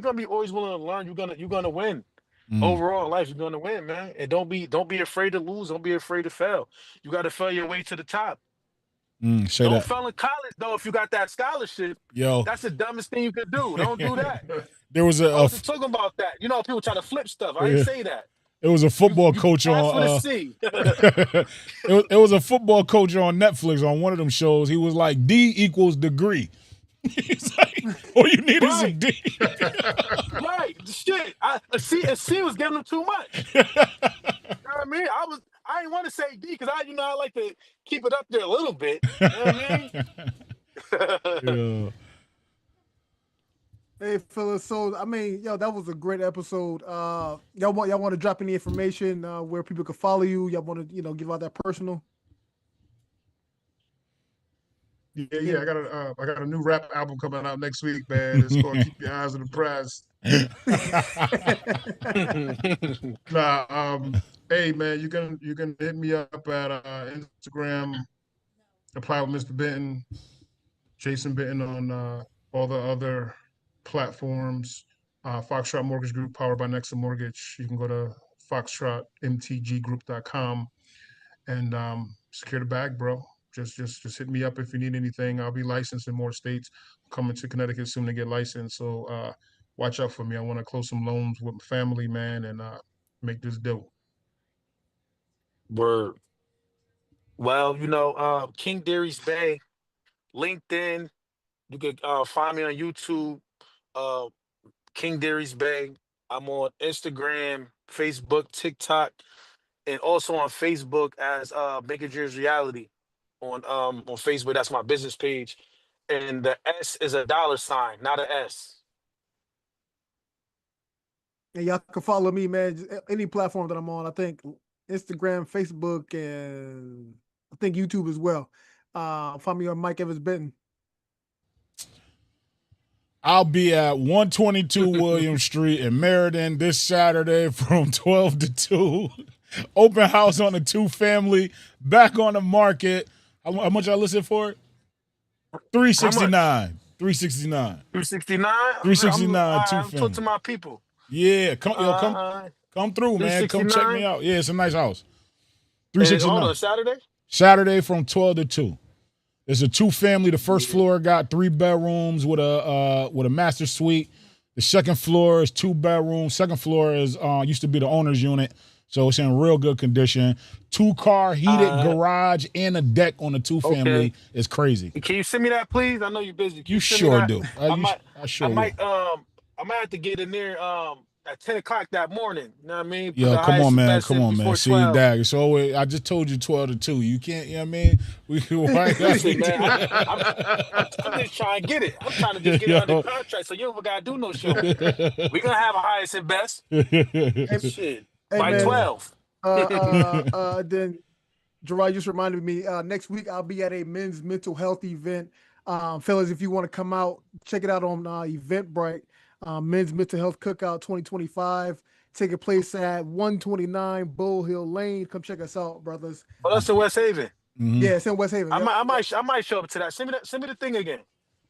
gonna be always willing to learn, you're gonna win. mm, Overall in life, you're gonna win, man. And don't be afraid to lose. Don't be afraid to fail. You got to fail your way to the top. say Don't that. fail in college though. If you got that scholarship, Yo, that's the dumbest thing you could do. Don't do that. there was a, I a wasn't talking about that. People try to flip stuff. I didn't yeah, say that. it was a You football you coach pass with a on C. it was a football coach on Netflix on one of them shows. He was like D equals degree. He's like, all you need is a Right, D. right. Shit. A C was giving them too much. You know what I mean? I didn't want to say D because I like to keep it up there a little bit. You know what I mean? Yeah. Hey fellas, so I mean, yo, that was a great episode. Y'all want to drop any information where people can follow you? Y'all want to give out that personal? Yeah. I got a new rap album coming out next week, man. It's called Keep Your Eyes on the Prize. Nah, hey man, you can hit me up at Instagram, apply with Mr. Benton, Jason Benton on all the other platforms. Foxtrot Mortgage Group, powered by Nexa Mortgage. You can go to foxtrotmtggroup.com and secure the bag, bro. Just hit me up if you need anything. I'll be licensed in more states. I'm coming to Connecticut soon to get licensed. So watch out for me. I want to close some loans with my family, man, and make this dough. Word. Well, King Darius Bay, LinkedIn. You could find me on YouTube, uh, King Darius Bay. I'm on Instagram, Facebook, TikTok, and also on Facebook as Making Dreams Reality. On Facebook, that's my business page, and the S is a dollar sign, not a S. And y'all can follow me, man. Just any platform that I'm on. I think Instagram, Facebook, and I think YouTube as well. Find me on Mike Evans Benton. I'll be at 122 William Street in Meriden this Saturday from 12 to 2. Open house on the 2-family, back on the market. How much I listed for it? $369. $369. $369. $369. I'm talking to my people. Yeah, come through, man. Come check me out. Yeah, it's a nice house. $369. Hold on, Saturday? Saturday from 12 to 2. It's a 2-family. The first floor got 3 bedrooms with a master suite. The second floor is 2 bedrooms. Second floor is used to be the owner's unit, so it's in real good condition. 2-car heated garage and a deck on the 2-family. Okay. Is crazy. Can you send me that, please? I know you're busy. You sure do. I might have to get in there at 10 o'clock that morning. You know what I mean? Yo, come on, man. See, Dag. So I just told you 12 to 2. You can't, you know what I mean? Listen, man, I'm just trying to get it. I'm trying to just get it under contract, so you don't got to do no show. We're going to have a highest and best. Shit. Hey, by man. 12. Then Gerard just reminded me, next week I'll be at a men's mental health event. Fellas, if you want to come out, check it out on Eventbrite. Men's Mental Health Cookout 2025, taking place at 129 Bull Hill Lane. Come check us out, brothers. Oh, that's in West Haven. Mm-hmm. Yeah, it's in West Haven. I might show up to that. Send me the thing again.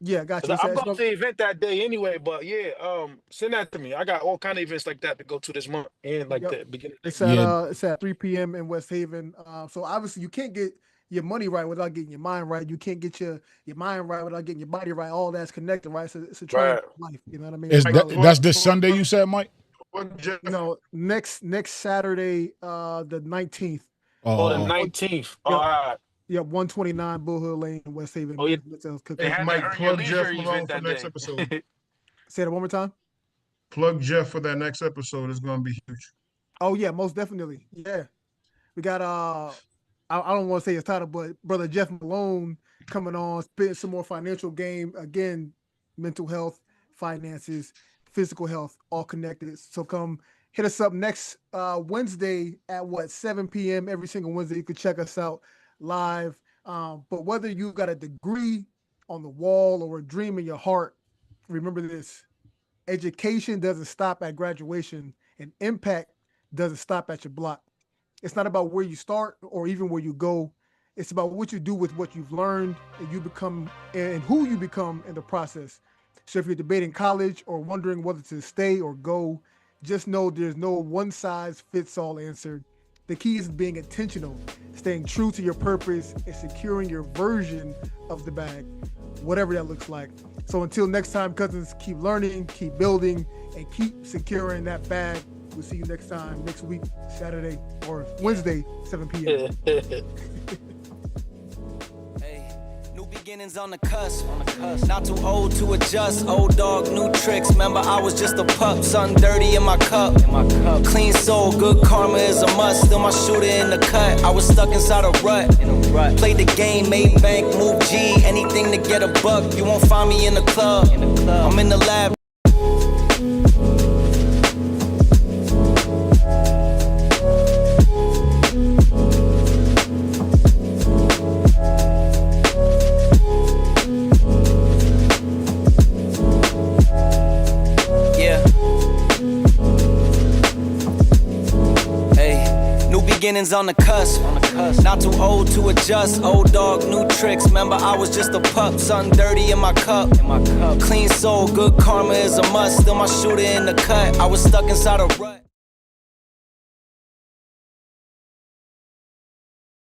Yeah, got you. I'm going to the event that day anyway, but yeah, send that to me. I got all kind of events like that to go to this month and the beginning. It's at 3 p.m. in West Haven. So obviously you can't get your money right without getting your mind right. You can't get your mind right without getting your body right. All that's connected, right? So it's a triangle of life. You know what I mean? That's this Sunday you said, Mike? No, next Saturday, the 19th. Oh, the 19th. All right. Yep, 129 Bull Hill Lane, West Haven. Oh, yeah. Mike, plug Jeff Malone for next episode. Say that one more time. Plug Jeff for that next episode. It's going to be huge. Oh yeah, most definitely. Yeah, we got I don't want to say his title, but brother Jeff Malone coming on, spitting some more financial game again. Mental health, finances, physical health, all connected. So come hit us up next Wednesday at 7 p.m. every single Wednesday. You can check us out live. But whether you got a degree on the wall or a dream in your heart, remember this: education doesn't stop at graduation, and impact doesn't stop at your block. It's not about where you start or even where you go. It's about what you do with what you've learned and who you become in the process. So if you're debating college or wondering whether to stay or go, just know there's no one-size-fits-all answer. The key is being intentional, staying true to your purpose, and securing your version of the bag, whatever that looks like. So until next time, cousins, keep learning, keep building, and keep securing that bag. We'll see you next time, next week, Saturday or Wednesday, 7 p.m. New beginnings on the cusp. Not too old to adjust. Old dog, new tricks. Remember, I was just a pup. Something dirty in my cup. Clean soul, good karma is a must. Still my shooter in the cut. I was stuck inside a rut. Played the game, made bank, move G. Anything to get a buck. You won't find me in the club. I'm in the lab. Beginnings on the cusp. Not too old to adjust. Old dog, new tricks. Remember, I was just a pup. Something dirty in my cup. Clean soul, good karma is a must. Still my shooter in the cut. I was stuck inside a rut.